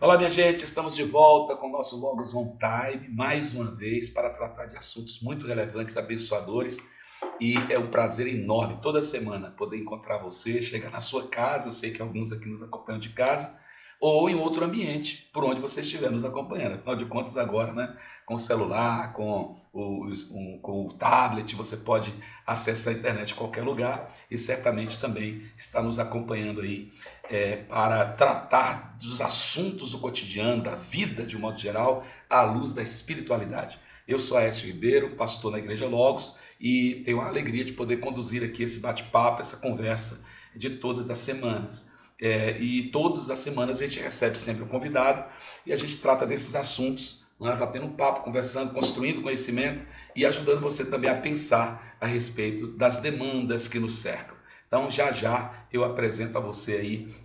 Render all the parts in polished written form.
Olá, minha gente, estamos de volta com o nosso Logos On Time, mais uma vez, para tratar de assuntos muito relevantes, abençoadores, e é um prazer enorme, toda semana, poder encontrar você, chegar na sua casa, eu sei que alguns aqui nos acompanham de casa, ou em outro ambiente, por onde você estiver nos acompanhando. Afinal de contas, agora, né, com o celular, com o tablet, você pode acessar a internet em qualquer lugar e certamente também está nos acompanhando aí para tratar dos assuntos do cotidiano, da vida de um modo geral, à luz da espiritualidade. Eu sou Aécio Ribeiro, pastor na Igreja Logos, e tenho a alegria de poder conduzir aqui esse bate-papo, essa conversa de todas as semanas. E todas as semanas a gente recebe sempre um convidado e a gente trata desses assuntos, né, batendo um papo, conversando, construindo conhecimento e ajudando você também a pensar a respeito das demandas que nos cercam. Então, já já eu apresento a você aí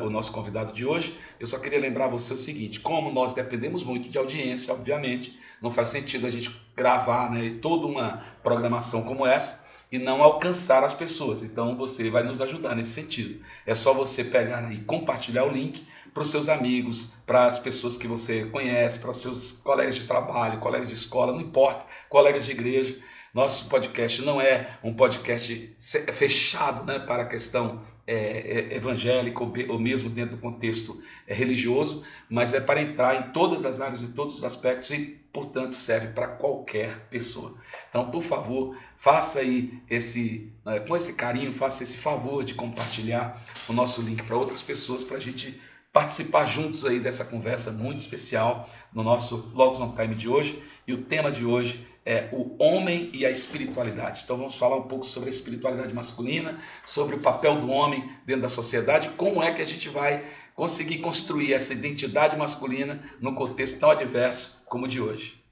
o nosso convidado de hoje. Eu só queria lembrar você o seguinte: como nós dependemos muito de audiência, obviamente, não faz sentido a gente gravar, né, toda uma programação como essa e não alcançar as pessoas. Então, você vai nos ajudar nesse sentido. É só você pegar e compartilhar o link para os seus amigos, para as pessoas que você conhece, para os seus colegas de trabalho, colegas de escola, não importa, colegas de igreja. Nosso podcast não é um podcast fechado, né, para a questão evangélica ou mesmo dentro do contexto religioso, mas é para entrar em todas as áreas e todos os aspectos e, portanto, serve para qualquer pessoa. Então, por favor, faça aí com esse carinho, faça esse favor de compartilhar o nosso link para outras pessoas, para a gente participar juntos aí dessa conversa muito especial no nosso Logos On Time de hoje. E o tema de hoje é o homem e a espiritualidade. Então vamos falar um pouco sobre a espiritualidade masculina, sobre o papel do homem dentro da sociedade, como é que a gente vai conseguir construir essa identidade masculina num contexto tão adverso como o de hoje.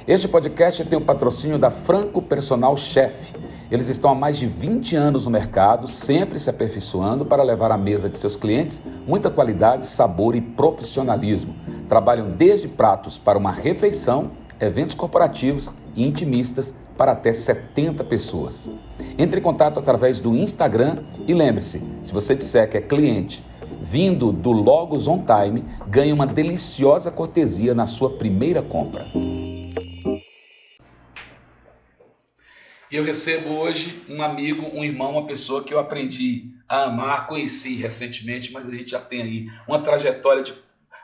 Este podcast tem o patrocínio da Franco Personal Chef. Eles estão há mais de 20 anos no mercado, sempre se aperfeiçoando para levar à mesa de seus clientes muita qualidade, sabor e profissionalismo. Trabalham desde pratos para uma refeição, eventos corporativos e intimistas para até 70 pessoas. Entre em contato através do Instagram e lembre-se, se você disser que é cliente vindo do Logos On Time, ganhe uma deliciosa cortesia na sua primeira compra. E eu recebo hoje um amigo, um irmão, uma pessoa que eu aprendi a amar, conheci recentemente, mas a gente já tem aí uma trajetória de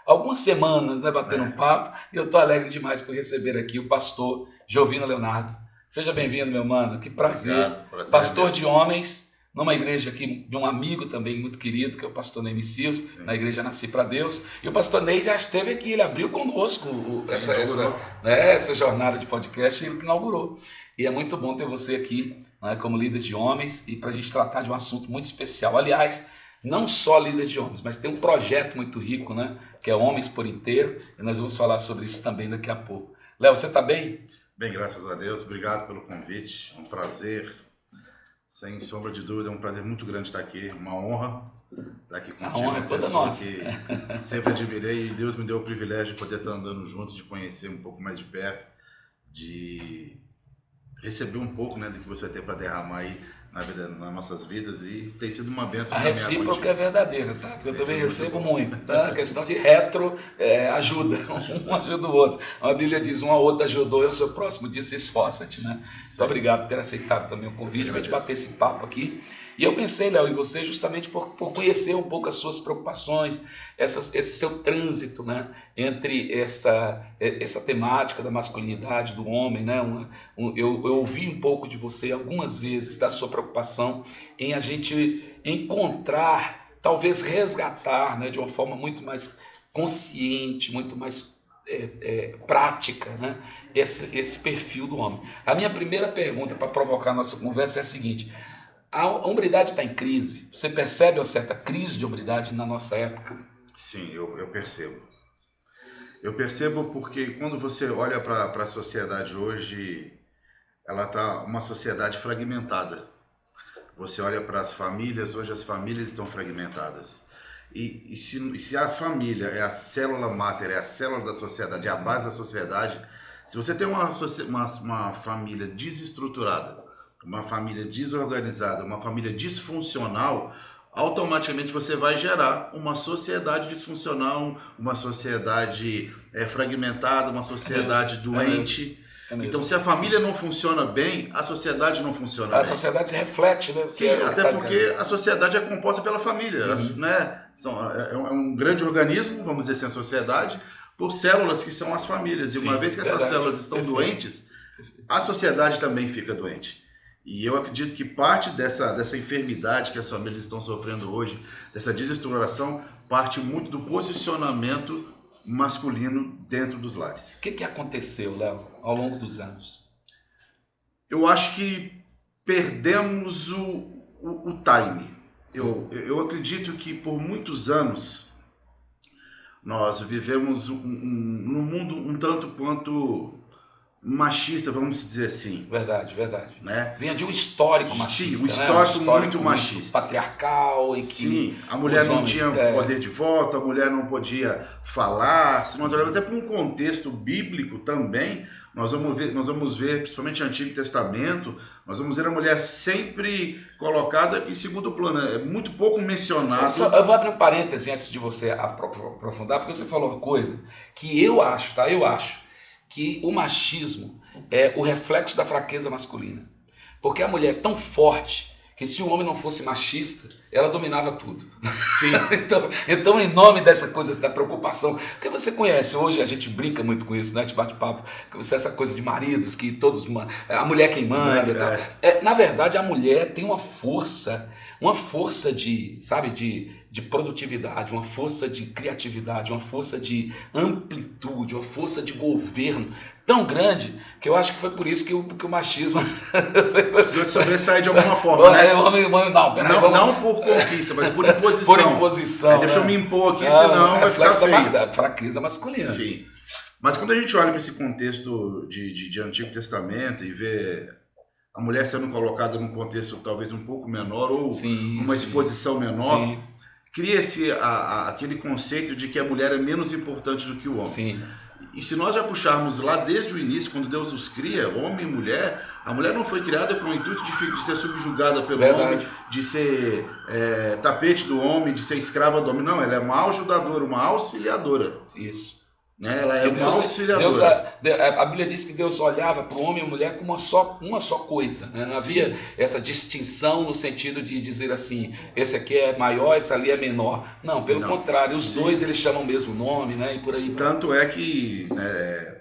algumas semanas, né, batendo um papo, e eu estou alegre demais por receber aqui o pastor Jovino Leonardo. Seja bem-vindo, meu mano, que prazer. Obrigado, prazer Pastor de homens, numa igreja aqui de um amigo também muito querido, que é o pastor Ney Messias, na igreja Nasci para Deus. E o pastor Ney já esteve aqui, ele abriu conosco essa jornada de podcast, ele que inaugurou. E é muito bom ter você aqui, né, como líder de homens e para a gente tratar de um assunto muito especial. Aliás, não só líder de homens, mas tem um projeto muito rico, né, que é Homens por Inteiro, e nós vamos falar sobre isso também daqui a pouco. Léo, você está bem? Bem, graças a Deus. Obrigado pelo convite. É um prazer, sem sombra de dúvida, é um prazer muito grande estar aqui. Uma honra estar aqui contigo. A honra é toda nossa. Que sempre admirei e Deus me deu o privilégio de poder estar andando junto, de conhecer um pouco mais de perto, de receber um pouco, né, do que você tem para derramar aí nas nossas vidas, e tem sido uma bênção. A recíproca é verdadeira, tá? Porque eu também recebo muito, tá? A questão de ajuda, um ajuda o outro. A Bíblia diz, um ao outro ajudou e o seu próximo disse esforça-te, né? Muito obrigado por ter aceitado também o convite para a gente bater esse papo aqui. E eu pensei, Léo, em você justamente por conhecer um pouco as suas preocupações, esse seu trânsito, né, entre essa temática da masculinidade, do homem, né? Eu ouvi um pouco de você algumas vezes, da sua preocupação em a gente encontrar, talvez resgatar, né, de uma forma muito mais consciente, muito mais prática, né, esse perfil do homem. A minha primeira pergunta para provocar a nossa conversa é a seguinte: a hombridade está em crise? Você percebe uma certa crise de hombridade na nossa época? Sim, eu percebo. Eu percebo porque quando você olha para a sociedade hoje, ela está uma sociedade fragmentada. Você olha para as famílias, hoje as famílias estão fragmentadas. E se a família é a célula máter, é a célula da sociedade, é a base da sociedade, se você tem uma família desestruturada, uma família desorganizada, uma família disfuncional, automaticamente você vai gerar uma sociedade disfuncional, uma sociedade fragmentada, uma sociedade doente. Então, se a família não funciona bem, a sociedade não funciona bem. A sociedade se reflete, né? Sim, até porque a sociedade é composta pela família, né? É um grande organismo, vamos dizer assim, a sociedade, por células que são as famílias. E uma vez que essas células estão doentes, a sociedade também fica doente. E eu acredito que parte dessa enfermidade que as famílias estão sofrendo hoje, dessa desestruturação, parte muito do posicionamento masculino dentro dos lares. O que aconteceu, Léo, ao longo dos anos? Eu acho que perdemos o time. Eu acredito que por muitos anos nós vivemos num mundo um tanto quanto machista, vamos dizer assim. Verdade. Né? Vinha de um histórico machista. Sim, um histórico muito machista. Patriarcal. E que sim, a mulher não tinha poder de voto, a mulher não podia falar. Se nós olharmos até para um contexto bíblico também, nós vamos ver, principalmente no Antigo Testamento, nós vamos ver a mulher sempre colocada em segundo plano, é muito pouco mencionado. Eu vou abrir um parêntese antes de você aprofundar, porque você falou uma coisa que eu acho, tá? Eu acho que o machismo é o reflexo da fraqueza masculina. Porque a mulher é tão forte que se o homem não fosse machista, ela dominava tudo. Sim. então, em nome dessa coisa da preocupação, porque você conhece, hoje a gente brinca muito com isso, né? A gente bate papo, essa coisa de maridos, que todos, a mulher quem manda. Na verdade, a mulher tem uma força de, sabe, de produtividade, uma força de criatividade, uma força de amplitude, uma força de governo tão grande que eu acho que foi por isso que o machismo precisou de sobressair de alguma forma, né? Não por conquista, mas por imposição. Por imposição. Deixa eu me impor aqui, senão vai ficar feio. Da fraqueza masculina. Sim. Mas quando a gente olha para esse contexto de Antigo Testamento e vê a mulher sendo colocada num contexto talvez um pouco menor ou uma exposição menor, cria-se aquele conceito de que a mulher é menos importante do que o homem. Sim. E se nós já puxarmos lá desde o início, quando Deus os cria, homem e mulher, a mulher não foi criada com o intuito de ser subjugada pelo homem, de ser tapete do homem, de ser escrava do homem. Não, ela é uma ajudadora, uma auxiliadora. Isso. Né? Ela é uma auxiliadora. A Bíblia diz que Deus olhava para o homem e a mulher como uma só coisa. Né? Não havia essa distinção no sentido de dizer assim, esse aqui é maior, esse ali é menor. Não, pelo contrário, os dois eles chamam o mesmo nome, né? E por aí. Tanto é que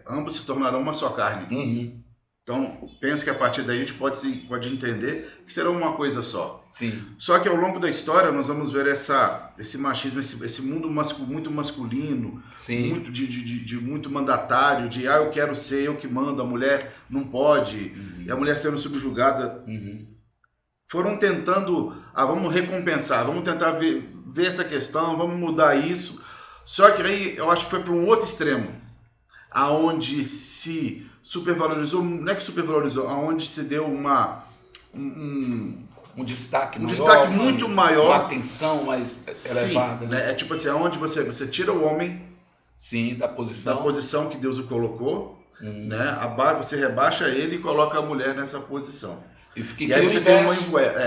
ambos se tornarão uma só carne. Uhum. Então, penso que a partir daí a gente pode entender que será uma coisa só. Sim. Só que ao longo da história nós vamos ver esse machismo, esse mundo muito masculino, muito de muito mandatário, de eu quero ser, eu que mando, a mulher não pode, e a mulher sendo subjugada. Foram tentando, vamos recompensar, vamos tentar ver essa questão, vamos mudar isso. Só que aí eu acho que foi para um outro extremo, aonde se supervalorizou, não é que supervalorizou, aonde se deu um destaque muito maior, uma atenção mais elevada. Né? É tipo assim, aonde você tira o homem da posição que Deus o colocou, né? Você rebaixa ele e coloca a mulher nessa posição. E aí você tem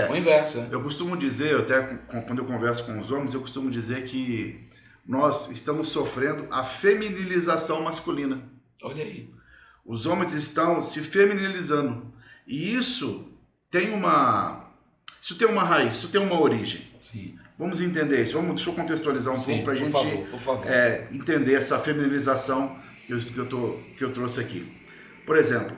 o inverso. Eu costumo dizer, até quando eu converso com os homens, eu costumo dizer que nós estamos sofrendo a feminilização masculina. Olha aí. Os homens estão se feminilizando. E isso tem uma raiz, isso tem uma origem. Sim. Vamos entender isso. Deixa eu contextualizar um pouco para a gente por favor. Entender essa feminilização que eu trouxe aqui. Por exemplo,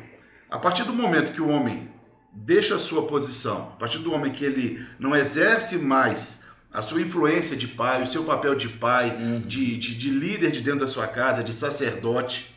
a partir do momento que o homem deixa a sua posição, a partir do homem que ele não exerce mais a sua influência de pai, o seu papel de pai, de líder de dentro da sua casa, de sacerdote,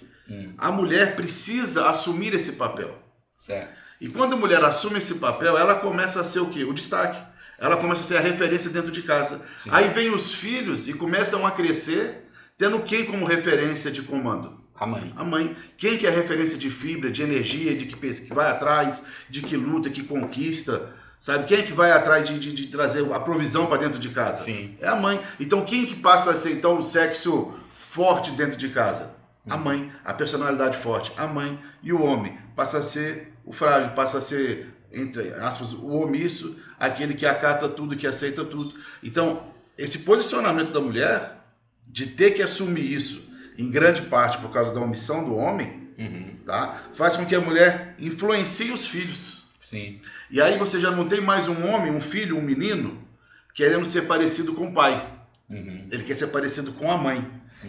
a mulher precisa assumir esse papel. Certo. E quando a mulher assume esse papel, ela começa a ser o quê? O destaque. Ela começa a ser a referência dentro de casa. Sim. Aí vem os filhos e começam a crescer, tendo quem como referência de comando? A mãe. A mãe. Quem que é referência de fibra, de energia, de que vai atrás, de que luta, que conquista? Sabe? Quem é que vai atrás de trazer a provisão para dentro de casa? Sim. É a mãe. Então quem que passa a ser então o sexo forte dentro de casa? A mãe. A personalidade forte? A mãe. E o homem? Passa a ser o frágil, passa a ser, entre aspas, o omisso, aquele que acata tudo, que aceita tudo. Então, esse posicionamento da mulher, de ter que assumir isso, em grande parte por causa da omissão do homem, tá? Faz com que a mulher influencie os filhos. Sim. E aí você já não tem mais um homem, um filho, um menino, querendo ser parecido com o pai. Ele quer ser parecido com a mãe.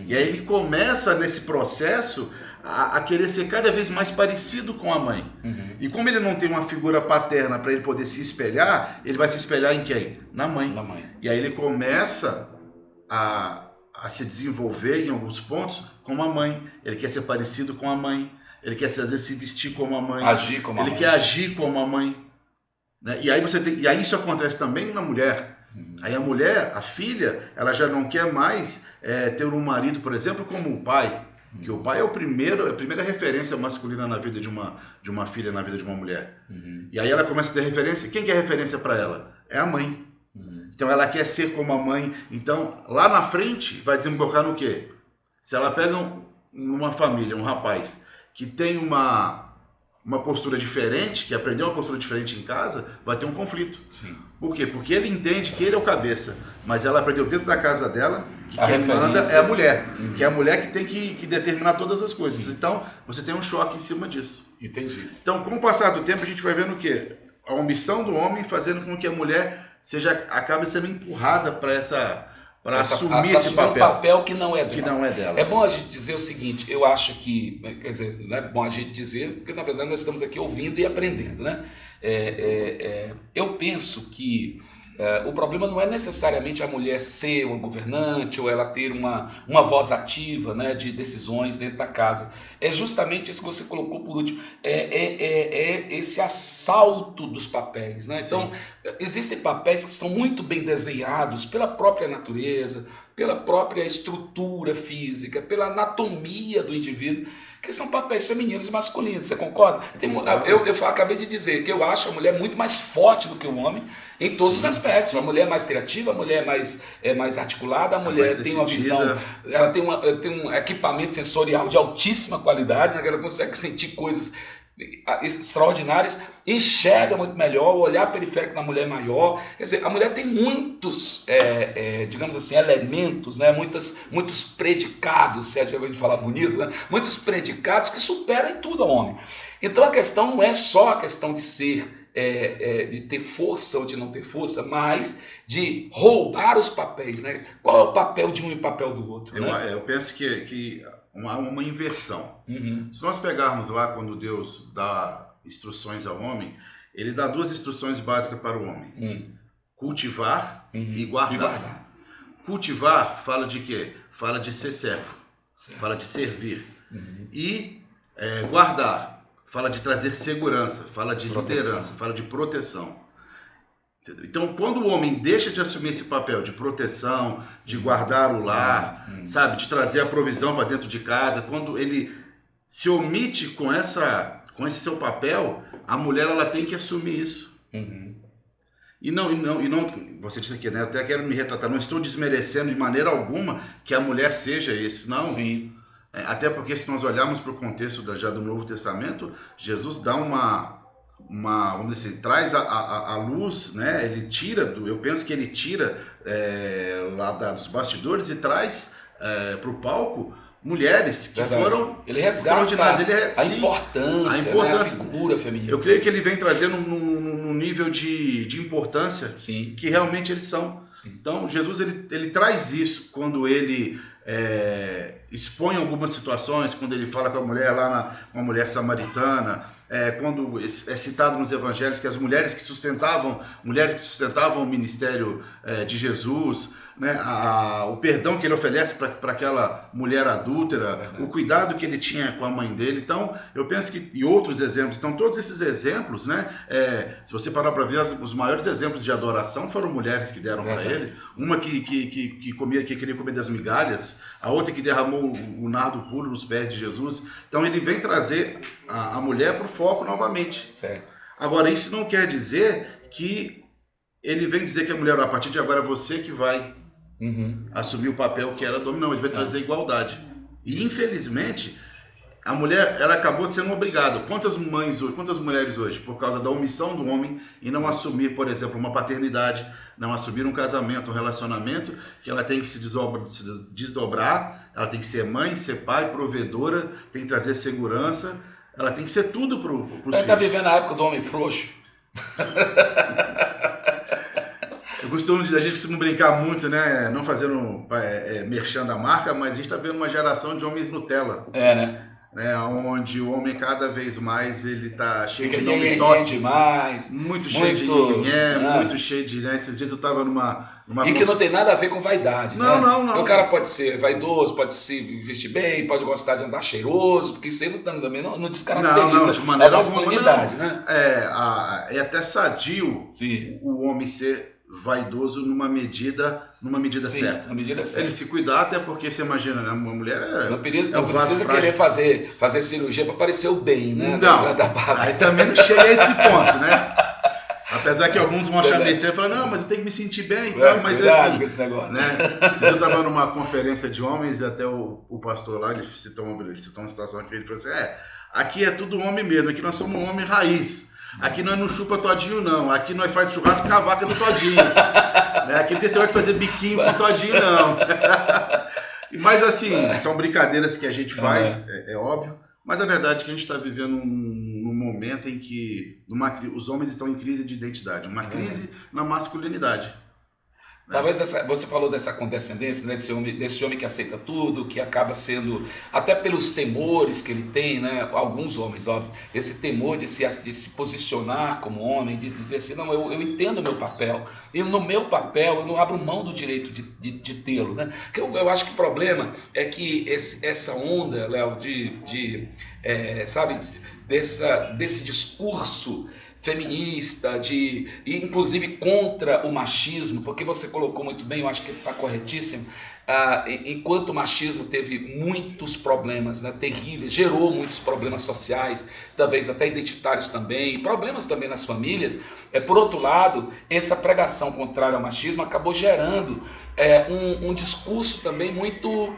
E aí ele começa nesse processo a querer ser cada vez mais parecido com a mãe. E como ele não tem uma figura paterna para ele poder se espelhar, ele vai se espelhar em quem? Na mãe. Na mãe. E aí ele começa a se desenvolver em alguns pontos como a mãe. Ele quer ser parecido com a mãe. Ele quer às vezes se vestir como a mãe. Agir como a mãe. Ele quer agir como a mãe. Né? E aí isso acontece também na mulher. Aí a mulher, a filha, ela já não quer mais ter um marido, por exemplo, como o pai. Que o pai é a primeira referência masculina na vida de uma filha, na vida de uma mulher. E aí ela começa a ter referência. Quem que é referência para ela? É a mãe. Então ela quer ser como a mãe. Então lá na frente vai desembocar no quê? Se ela pega uma família, um rapaz que tem uma postura diferente, que aprendeu uma postura diferente em casa, vai ter um conflito. Sim. Por quê? Porque ele entende que ele é o cabeça, mas ela aprendeu dentro da casa dela que quem manda referência é a mulher, que é a mulher que tem que determinar todas as coisas. Sim. Então, você tem um choque em cima disso. Entendi. Então, com o passar do tempo, a gente vai vendo o quê? A omissão do homem fazendo com que a mulher acabe sendo empurrada para assumir esse papel. Um papel que não é dela. Que não é dela. É bom a gente dizer o seguinte, eu acho que, quer dizer, não é bom a gente dizer, porque na verdade nós estamos aqui ouvindo e aprendendo, né? Eu penso que o problema não é necessariamente a mulher ser uma governante ou ela ter uma voz ativa, né, de decisões dentro da casa. É justamente isso que você colocou por último. Esse assalto dos papéis, né? Então, existem papéis que estão muito bem desenhados pela própria natureza, pela própria estrutura física, pela anatomia do indivíduo, que são papéis femininos e masculinos, você concorda? Eu acabei de dizer que eu acho a mulher muito mais forte do que o homem em todos os aspectos. A mulher é mais criativa, a mulher é mais articulada, a mulher tem uma visão, ela tem um equipamento sensorial de altíssima qualidade, né? Ela consegue sentir coisas extraordinárias, enxerga muito melhor, o olhar periférico da mulher é maior. Quer dizer, a mulher tem muitos, digamos assim, elementos, né? muitos predicados, se a gente falar bonito, né? Muitos predicados que superam em tudo ao homem. Então a questão não é só a questão de ser, de ter força ou de não ter força, mas de roubar os papéis, né? Qual é o papel de um e o papel do outro? Eu penso que uma inversão. Se nós pegarmos lá quando Deus dá instruções ao homem, ele dá duas instruções básicas para o homem: cultivar e guardar. Cultivar fala de quê? Fala de ser servo, fala de servir. E guardar fala de trazer segurança, fala de liderança, fala de proteção. Então, quando o homem deixa de assumir esse papel de proteção, de guardar o lar, sabe, de trazer a provisão para dentro de casa, quando ele se omite com esse seu papel, a mulher ela tem que assumir isso. E não, você disse aqui, né? Eu até quero me retratar, não estou desmerecendo de maneira alguma que a mulher seja isso, não. Sim. Até porque se nós olharmos para o contexto já do Novo Testamento, Jesus dá vamos dizer assim, traz a luz, né? Ele tira, eu penso que ele tira lá dos bastidores e traz para o palco mulheres que foram ele resgata extraordinárias. A importância, né? A figura feminina. Eu creio que ele vem trazendo num nível de importância que realmente eles são. Então Jesus ele traz isso quando ele expõe algumas situações, quando ele fala com a mulher com a mulher samaritana, quando é citado nos evangelhos que as mulheres que sustentavam o ministério de Jesus, né, o perdão que ele oferece para aquela mulher adúltera, o cuidado que ele tinha com a mãe dele. Então, eu penso que, e outros exemplos, então todos esses exemplos, né, se você parar para ver, os maiores exemplos de adoração foram mulheres que deram para ele. Uma que queria comer das migalhas, a outra que derramou o nardo puro nos pés de Jesus. Então, ele vem trazer a mulher para o foco novamente. Certo. Agora, isso não quer dizer que ele vem dizer que a mulher, a partir de agora, é você que vai assumir o papel que ela dominou. Ele vai trazer igualdade. E, infelizmente, A mulher, ela acabou sendo obrigada. Quantas mães hoje, quantas mulheres hoje, por causa da omissão do homem e não assumir, por exemplo, uma paternidade, não assumir um casamento, um relacionamento, que ela tem que se desdobrar, ela tem que ser mãe, ser pai, provedora, tem que trazer segurança, ela tem que ser tudo para os filhos. Ela está vivendo a época do homem frouxo. Eu costumo dizer, a gente costuma brincar muito, né? Não fazendo merchan da marca, mas a gente está vendo uma geração de homens Nutella. Né? Onde o homem cada vez mais ele tá cheio Fica de nome toque demais, muito cheio de nhenhenhé, muito cheio de, né? Esses dias eu tava numa e que não tem nada a ver com vaidade, não, né? não. O cara pode ser vaidoso, pode se vestir bem, pode gostar de andar cheiroso, porque isso aí também não descaracteriza de maneira a alguma, masculinidade, né? É até sadio o homem ser vaidoso numa medida certa. Na medida certa. Ele se cuidar, até porque você imagina, né? Uma mulher não precisa querer fazer cirurgia para parecer o bem, né? Não, aí também não chega a esse ponto, né? Apesar que alguns vão achar besteira e falar, não, mas eu tenho que me sentir bem e tal, mas enfim, com esse negócio. Né? Eu estava numa conferência de homens e até o pastor lá, ele citou uma situação que ele falou assim, aqui é tudo homem mesmo, aqui nós somos um homem raiz. Aqui nós não chupa todinho, não. Aqui nós faz churrasco com a vaca do todinho. Né? Aqui não tem esse negócio de fazer biquinho com todinho, não. Mas assim, são brincadeiras que a gente faz, é óbvio. Mas a verdade é que a gente está vivendo num momento em que os homens estão em crise de identidade. Uma crise na masculinidade. Talvez você falou dessa condescendência, né, desse homem que aceita tudo, que acaba sendo, até pelos temores que ele tem, né, alguns homens, óbvio, esse temor de se posicionar como homem, de dizer assim, não, eu entendo o meu papel, e no meu papel eu não abro mão do direito de tê-lo. Né? Eu acho que o problema é que essa onda, Léo, desse discurso feminista, inclusive contra o machismo, porque você colocou muito bem, eu acho que está corretíssimo, enquanto o machismo teve muitos problemas, né, terríveis, gerou muitos problemas sociais, talvez até identitários também, problemas também nas famílias, por outro lado, essa pregação contrária ao machismo acabou gerando um discurso também muito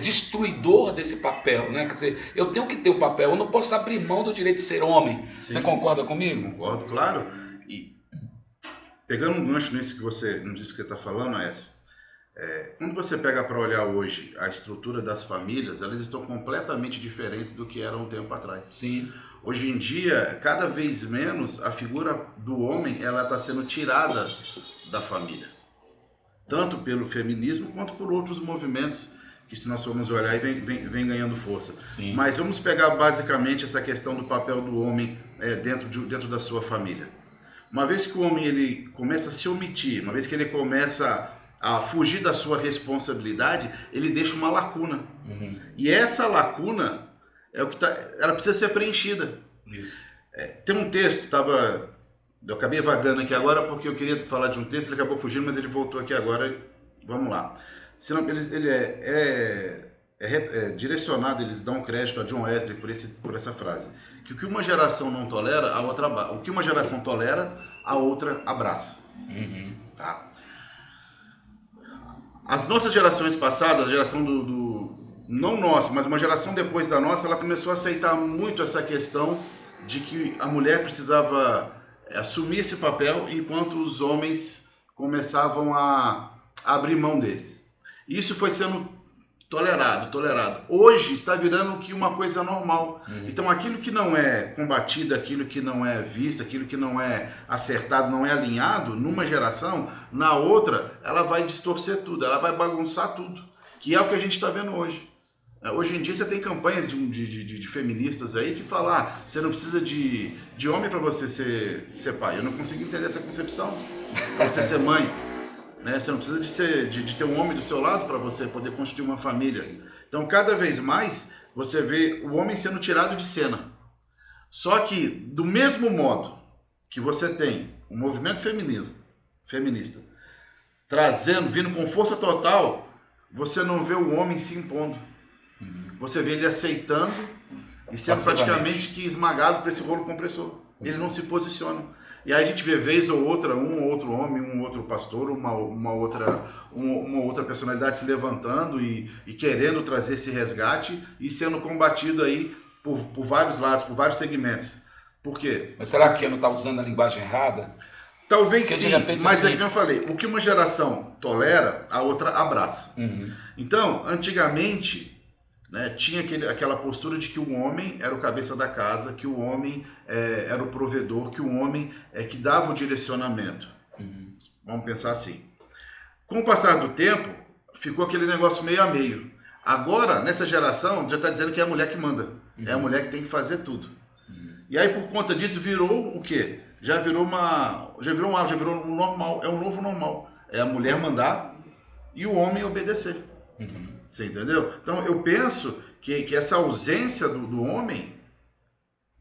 destruidor desse papel, né? Quer dizer, eu tenho que ter o papel, eu não posso abrir mão do direito de ser homem. Sim. Você concorda comigo? Concordo, claro. E pegando um gancho nisso que você não disse que está falando, Aécio, quando você pega para olhar hoje a estrutura das famílias, elas estão completamente diferentes do que eram um tempo atrás. Sim. Hoje em dia, cada vez menos, a figura do homem ela está sendo tirada da família. Tanto pelo feminismo quanto por outros movimentos que, se nós formos olhar, vem ganhando força. Sim. Mas vamos pegar basicamente essa questão do papel do homem dentro da sua família. Uma vez que o homem ele começa a se omitir, uma vez que ele começa a fugir da sua responsabilidade, ele deixa uma lacuna. Uhum. E essa lacuna ela precisa ser preenchida. Isso. Tem um texto, eu acabei vagando aqui agora porque eu queria falar de um texto, ele acabou fugindo, mas ele voltou aqui agora. Vamos lá. Ele é direcionado, eles dão crédito a John Wesley por essa frase. Que o que uma geração não tolera, a outra abraça. O que uma geração tolera, a outra abraça. Uhum. Tá? As nossas gerações passadas, a geração não nossa, mas uma geração depois da nossa, ela começou a aceitar muito essa questão de que a mulher precisava assumir esse papel enquanto os homens começavam a abrir mão deles. E isso foi sendo tolerado. Hoje está virando que uma coisa normal. Uhum. Então aquilo que não é combatido, aquilo que não é visto, aquilo que não é acertado, não é alinhado, numa geração, na outra, ela vai distorcer tudo, ela vai bagunçar tudo. Que é o que a gente está vendo hoje. Hoje em dia você tem campanhas de feministas aí que falam, você não precisa de homem para você ser pai. Eu não consigo entender essa concepção. Para você ser mãe. Né? Você não precisa de ter um homem do seu lado para você poder construir uma família. Sim. Então, cada vez mais, você vê o homem sendo tirado de cena. Só que, do mesmo modo que você tem um movimento feminista vindo com força total, você não vê o homem se impondo. Uhum. Você vê ele aceitando e sendo praticamente que esmagado por esse rolo compressor. Ele não se posiciona. E aí a gente vê vez ou outra um ou outro homem, um outro pastor, uma outra personalidade se levantando e querendo trazer esse resgate e sendo combatido aí por vários lados, por vários segmentos. Por quê? Mas será que não está usando a linguagem errada? Talvez Porque, sim, de repente, mas assim... é que eu falei, o que uma geração tolera, a outra abraça. Uhum. Então, antigamente, né, tinha aquela postura de que o homem era o cabeça da casa, que o homem era o provedor, que o homem é que dava o direcionamento. Uhum. Vamos pensar assim. Com o passar do tempo, ficou aquele negócio meio a meio. Agora, nessa geração, já está dizendo que é a mulher que manda. É a mulher que tem que fazer tudo. E aí, por conta disso, virou o quê? Já virou um normal, é um novo normal. É a mulher mandar e o homem obedecer. Uhum. Você entendeu? Então, eu penso que essa ausência do homem,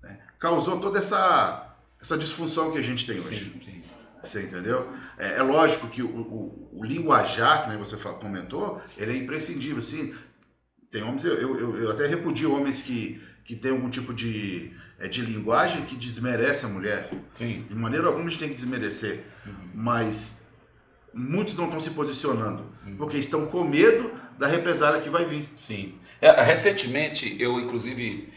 né, causou toda essa disfunção que a gente tem hoje. Sim, sim. Você entendeu? É lógico que o linguajar, que você comentou, ele é imprescindível. Sim, tem homens, eu até repudio homens que têm algum tipo de linguagem que desmerece a mulher. Sim. De maneira alguma a gente tem que desmerecer. Mas muitos não estão se posicionando, porque estão com medo da represália que vai vir. Sim. Recentemente, eu inclusive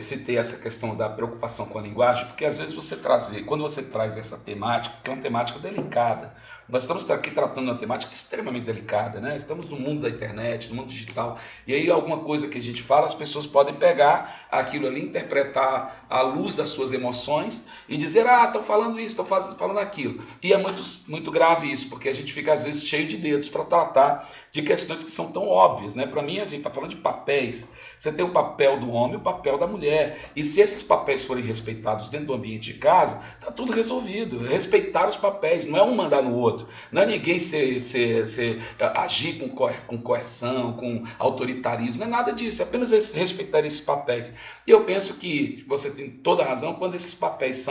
citei essa questão da preocupação com a linguagem, porque às vezes quando você traz essa temática, que é uma temática delicada, nós estamos aqui tratando de uma temática extremamente delicada, né? Estamos no mundo da internet, no mundo digital, e aí alguma coisa que a gente fala, as pessoas podem pegar aquilo ali, interpretar à luz das suas emoções e dizer, estão falando isso, estão falando aquilo. E é muito, muito grave isso, porque a gente fica às vezes cheio de dedos para tratar de questões que são tão óbvias, né? Para mim, a gente está falando de papéis. Você tem o papel do homem e o papel da mulher. E se esses papéis forem respeitados dentro do ambiente de casa, está tudo resolvido. Respeitar os papéis, não é um mandar no outro. Não é ninguém agir com coerção, com autoritarismo, não é nada disso. É apenas respeitar esses papéis. E eu penso que você tem toda a razão quando esses papéis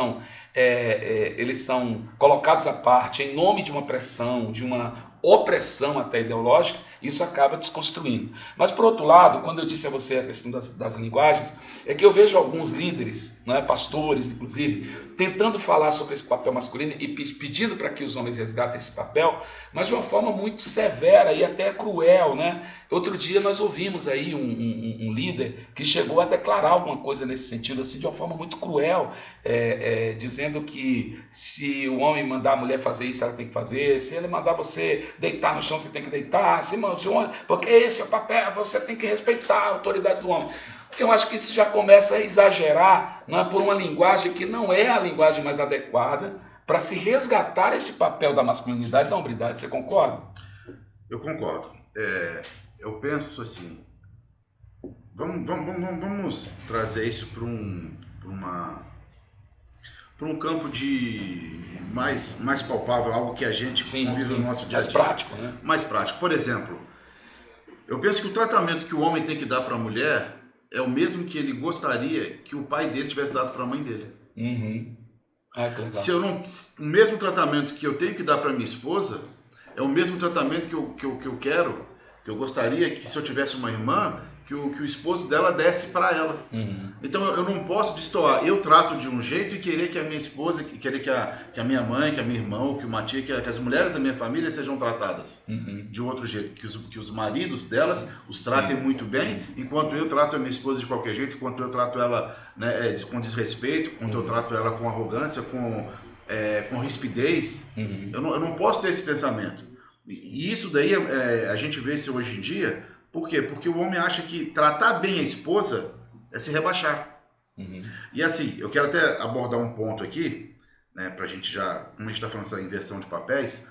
eles são colocados à parte em nome de uma pressão, de uma opressão até ideológica, isso acaba desconstruindo. Mas, por outro lado, quando eu disse a você a questão das linguagens, é que eu vejo alguns líderes, né, pastores, inclusive, tentando falar sobre esse papel masculino e pedindo para que os homens resgatem esse papel, mas de uma forma muito severa e até cruel, né? Outro dia nós ouvimos aí um líder que chegou a declarar alguma coisa nesse sentido, assim, de uma forma muito cruel, dizendo que se o homem mandar a mulher fazer isso, ela tem que fazer, se ele mandar você deitar no chão, você tem que deitar, porque esse é o papel, você tem que respeitar a autoridade do homem. Eu acho que isso já começa a exagerar, não é, por uma linguagem que não é a linguagem mais adequada para se resgatar esse papel da masculinidade e da hombridade. Você concorda? Eu concordo. Eu penso assim, vamos trazer isso para um campo de mais palpável, algo que a gente convive no nosso dia a dia. Mais prático, né? Mais prático. Por exemplo, eu penso que o tratamento que o homem tem que dar para a mulher é o mesmo que ele gostaria que o pai dele tivesse dado para a mãe dele. Uhum. O mesmo tratamento que eu tenho que dar para minha esposa é o mesmo tratamento que eu quero, que eu gostaria que, se eu tivesse uma irmã, que o esposo dela desse para ela. Uhum. Então eu não posso destoar. Eu trato de um jeito e querer que a minha esposa, querer que a minha mãe, que a minha irmã, que uma tia, que as mulheres da minha família sejam tratadas de outro jeito. Que os maridos delas os tratem muito bem, enquanto eu trato a minha esposa de qualquer jeito, enquanto eu trato ela, né, com desrespeito, enquanto eu trato ela com arrogância, com rispidez. Eu não posso ter esse pensamento. E isso daí a gente vê isso hoje em dia. Por quê? Porque o homem acha que tratar bem a esposa é se rebaixar. E assim, eu quero até abordar um ponto aqui, né, pra gente como a gente está falando essa inversão de papéis,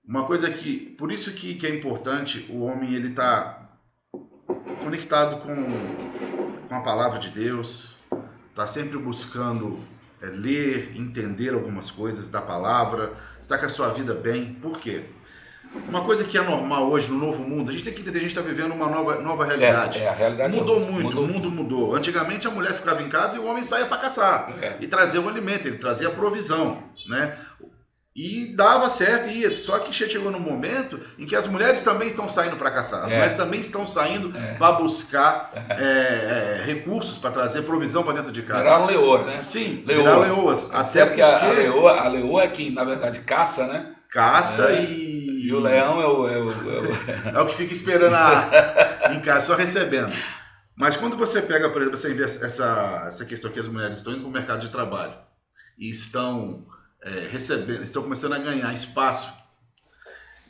uma coisa por isso que é importante o homem ele tá conectado com a palavra de Deus, tá sempre buscando ler, entender algumas coisas da palavra, estar com a sua vida bem. Por quê? Uma coisa que é normal hoje no novo mundo, a gente tem que entender, a gente está vivendo uma nova realidade. A realidade mudou muito, o mundo mudou. Antigamente a mulher ficava em casa e o homem saía para caçar e trazia o alimento, ele trazia a provisão, né? E dava certo, ia. Só que chegou num momento em que as mulheres também estão saindo para caçar. As mulheres também estão saindo para buscar recursos, para trazer provisão para dentro de casa. Viraram leoa, né? Sim, leoa. viraram leoas. Até porque a leoa é que, na verdade, caça, né? Caça e o leão é o que fica esperando em casa, só recebendo. Mas quando você pega, por exemplo, você vê essa questão que as mulheres estão indo para o mercado de trabalho e estão recebendo, estão começando a ganhar espaço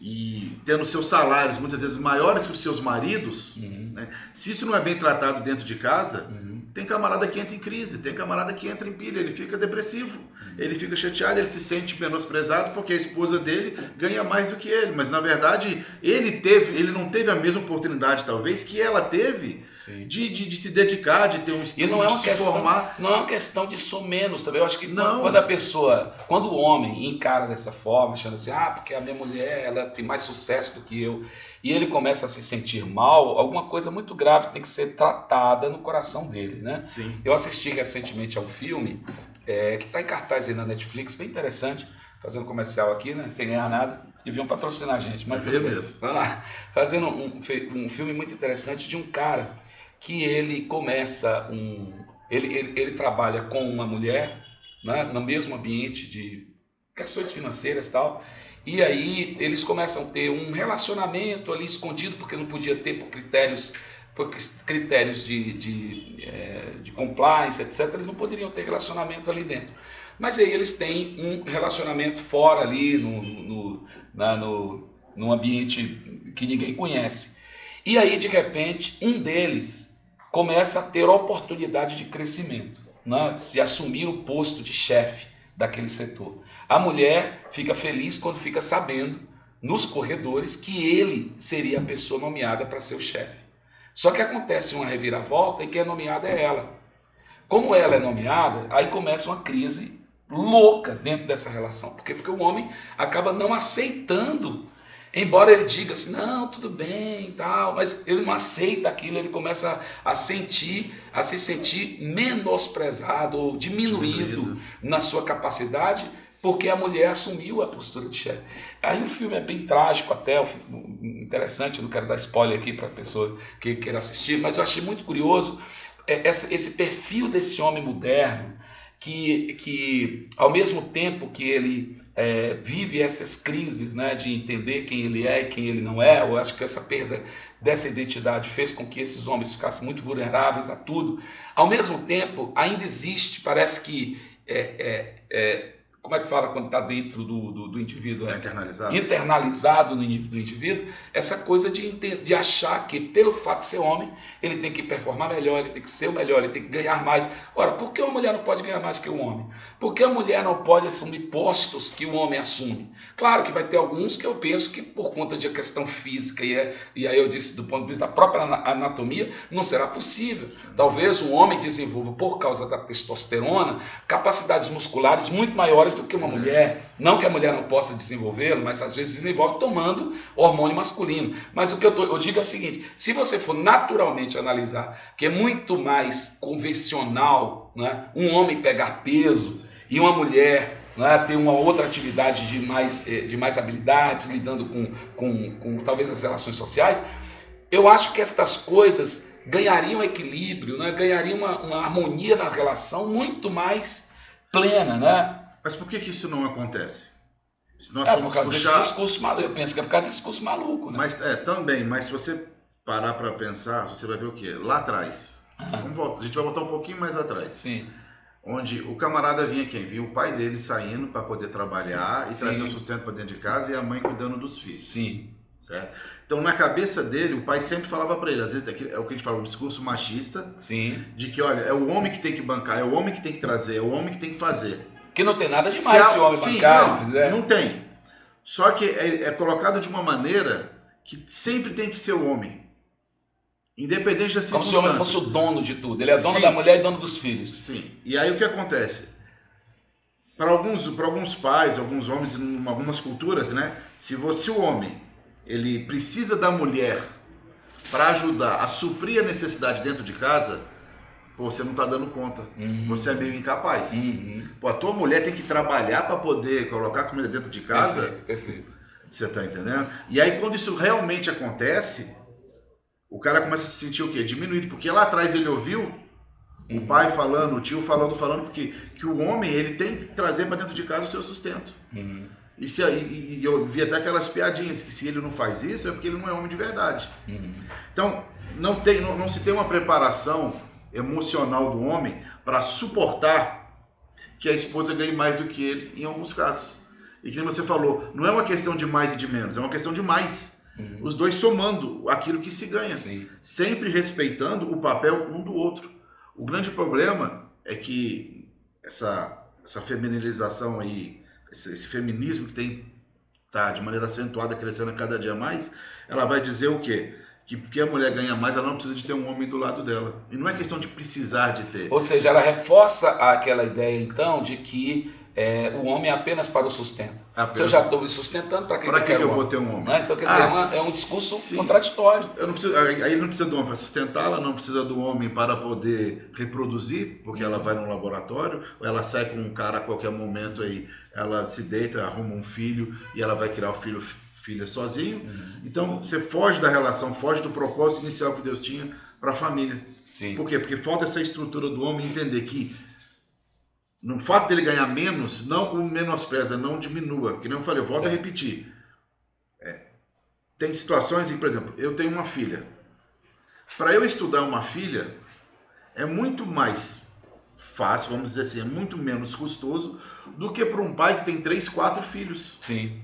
e tendo seus salários muitas vezes maiores que os seus maridos, né? Se isso não é bem tratado dentro de casa, tem camarada que entra em crise, tem camarada que entra em pilha, ele fica depressivo, ele fica chateado, ele se sente menosprezado porque a esposa dele ganha mais do que ele, mas na verdade ele não teve a mesma oportunidade talvez que ela teve de se dedicar, de ter um estudo, de se formar. Não é uma questão de sou menos também. Eu acho que quando o homem encara dessa forma, achando assim, porque a minha mulher ela tem mais sucesso do que eu, e ele começa a se sentir mal, alguma coisa muito grave tem que ser tratada no coração dele, né? Sim. Eu assisti recentemente a um filme que está em cartaz aí na Netflix, bem interessante, fazendo comercial aqui, né? Sem ganhar nada. Deviam patrocinar a gente, mas tudo bem. Vamos lá. Fazendo um filme muito interessante de um cara que ele começa ele trabalha com uma mulher, né, no mesmo ambiente de questões financeiras e tal, e aí eles começam a ter um relacionamento ali escondido, porque não podia ter por critérios de compliance, etc. Eles não poderiam ter relacionamento ali dentro. Mas aí eles têm um relacionamento fora ali, num ambiente que ninguém conhece. E aí, de repente, um deles começa a ter oportunidade de crescimento, né? De assumir o posto de chefe daquele setor. A mulher fica feliz quando fica sabendo, nos corredores, que ele seria a pessoa nomeada para ser o chefe. Só que acontece uma reviravolta e quem é nomeada é ela. Como ela é nomeada, aí começa uma crise louca dentro dessa relação. Por quê? Porque o homem acaba não aceitando. Embora ele diga assim, não, tudo bem e tal, mas ele não aceita aquilo, ele começa a se sentir menosprezado ou diminuído na sua capacidade, porque a mulher assumiu a postura de chefe. Aí o filme é bem trágico até, interessante, eu não quero dar spoiler aqui para a pessoa que queira assistir, mas eu achei muito curioso esse perfil desse homem moderno, que ao mesmo tempo que ele vive essas crises, né, de entender quem ele é e quem ele não é, eu acho que essa perda dessa identidade fez com que esses homens ficassem muito vulneráveis a tudo. Ao mesmo tempo, ainda existe, parece que, como é que fala quando está dentro do indivíduo? Internalizado no indivíduo, essa coisa de achar que, pelo fato de ser homem, ele tem que performar melhor, ele tem que ser o melhor, ele tem que ganhar mais. Ora, por que uma mulher não pode ganhar mais que um homem? Por que a mulher não pode assumir postos que o homem assume? Claro que vai ter alguns que eu penso que, por conta de questão física, e aí eu disse do ponto de vista da própria anatomia, não será possível. Talvez um homem desenvolva, por causa da testosterona, capacidades musculares muito maiores do que uma mulher. Não que a mulher não possa desenvolvê-lo, mas às vezes desenvolve tomando hormônio masculino. Mas o que eu digo é o seguinte, se você for naturalmente analisar, que é muito mais convencional, né, um homem pegar peso e uma mulher, né, ter uma outra atividade de mais habilidades, lidando com talvez as relações sociais, eu acho que estas coisas ganhariam equilíbrio, né, ganhariam uma harmonia na relação muito mais plena, né? Mas por que isso não acontece? Se nós por causa desse discurso maluco. Eu penso que é por causa desse discurso maluco, né? Mas também, mas se você parar para pensar, você vai ver o quê? Lá atrás. A gente vai voltar um pouquinho mais atrás. Sim. Onde o camarada vinha quem? Vinha o pai dele saindo para poder trabalhar e trazer o sustento para dentro de casa e a mãe cuidando dos filhos. Sim. Certo? Então, na cabeça dele, o pai sempre falava para ele, às vezes é o que a gente fala, um discurso machista, de que, olha, é o homem que tem que bancar, é o homem que tem que trazer, é o homem que tem que fazer. Que não tem nada demais se o homem bancar, fizer. Não tem. Só que é colocado de uma maneira que sempre tem que ser o homem. Independente das circunstâncias. Como se o homem fosse o dono de tudo. Ele é dono da mulher e dono dos filhos. Sim. E aí o que acontece? Para alguns pais, alguns homens, em algumas culturas, né? Se o homem ele precisa da mulher para ajudar a suprir a necessidade dentro de casa, Pô, você não tá dando conta. Uhum. Você é meio incapaz. Uhum. Pô, a tua mulher tem que trabalhar para poder colocar comida dentro de casa. Perfeito, perfeito. Você tá entendendo? E aí quando isso realmente acontece, o cara começa a se sentir o quê? Diminuído. Porque lá atrás ele ouviu o pai falando, o tio falando, porque que o homem ele tem que trazer para dentro de casa o seu sustento. Uhum. E eu vi até aquelas piadinhas que se ele não faz isso é porque ele não é homem de verdade. Uhum. Então não se tem uma preparação emocional do homem para suportar que a esposa ganhe mais do que ele em alguns casos. E que nem você falou, não é uma questão de mais e de menos, é uma questão de mais. Uhum. Os dois somando aquilo que se ganha, Sim. sempre respeitando o papel um do outro. O grande problema é que essa feminilização aí, esse feminismo que tem tá de maneira acentuada crescendo a cada dia mais, ela vai dizer o quê? Que porque a mulher ganha mais, ela não precisa de ter um homem do lado dela. E não é questão de precisar de ter. Ou seja, ela reforça aquela ideia, então, de que o homem é apenas para o sustento. Apenas... Se eu já estou me sustentando, para que eu vou ter um homem? Né? Então, quer dizer, é um discurso sim. contraditório. Eu não preciso, aí ele não precisa do homem para sustentá-la, não precisa do homem para poder reproduzir, porque ela vai num laboratório, ou ela sai com um cara a qualquer momento aí, ela se deita, arruma um filho e ela vai criar o filha sozinho. Uhum. Então você foge da relação, foge do propósito inicial que Deus tinha para a família. Sim. Por quê? Porque falta essa estrutura do homem entender que no fato dele ganhar menos, não o menospreza, não diminua. Que nem eu falei, eu volto a repetir. Tem situações em que, por exemplo, eu tenho uma filha. Para eu estudar uma filha, é muito mais fácil, vamos dizer assim, é muito menos custoso do que para um pai que tem 3, 4 filhos. Sim.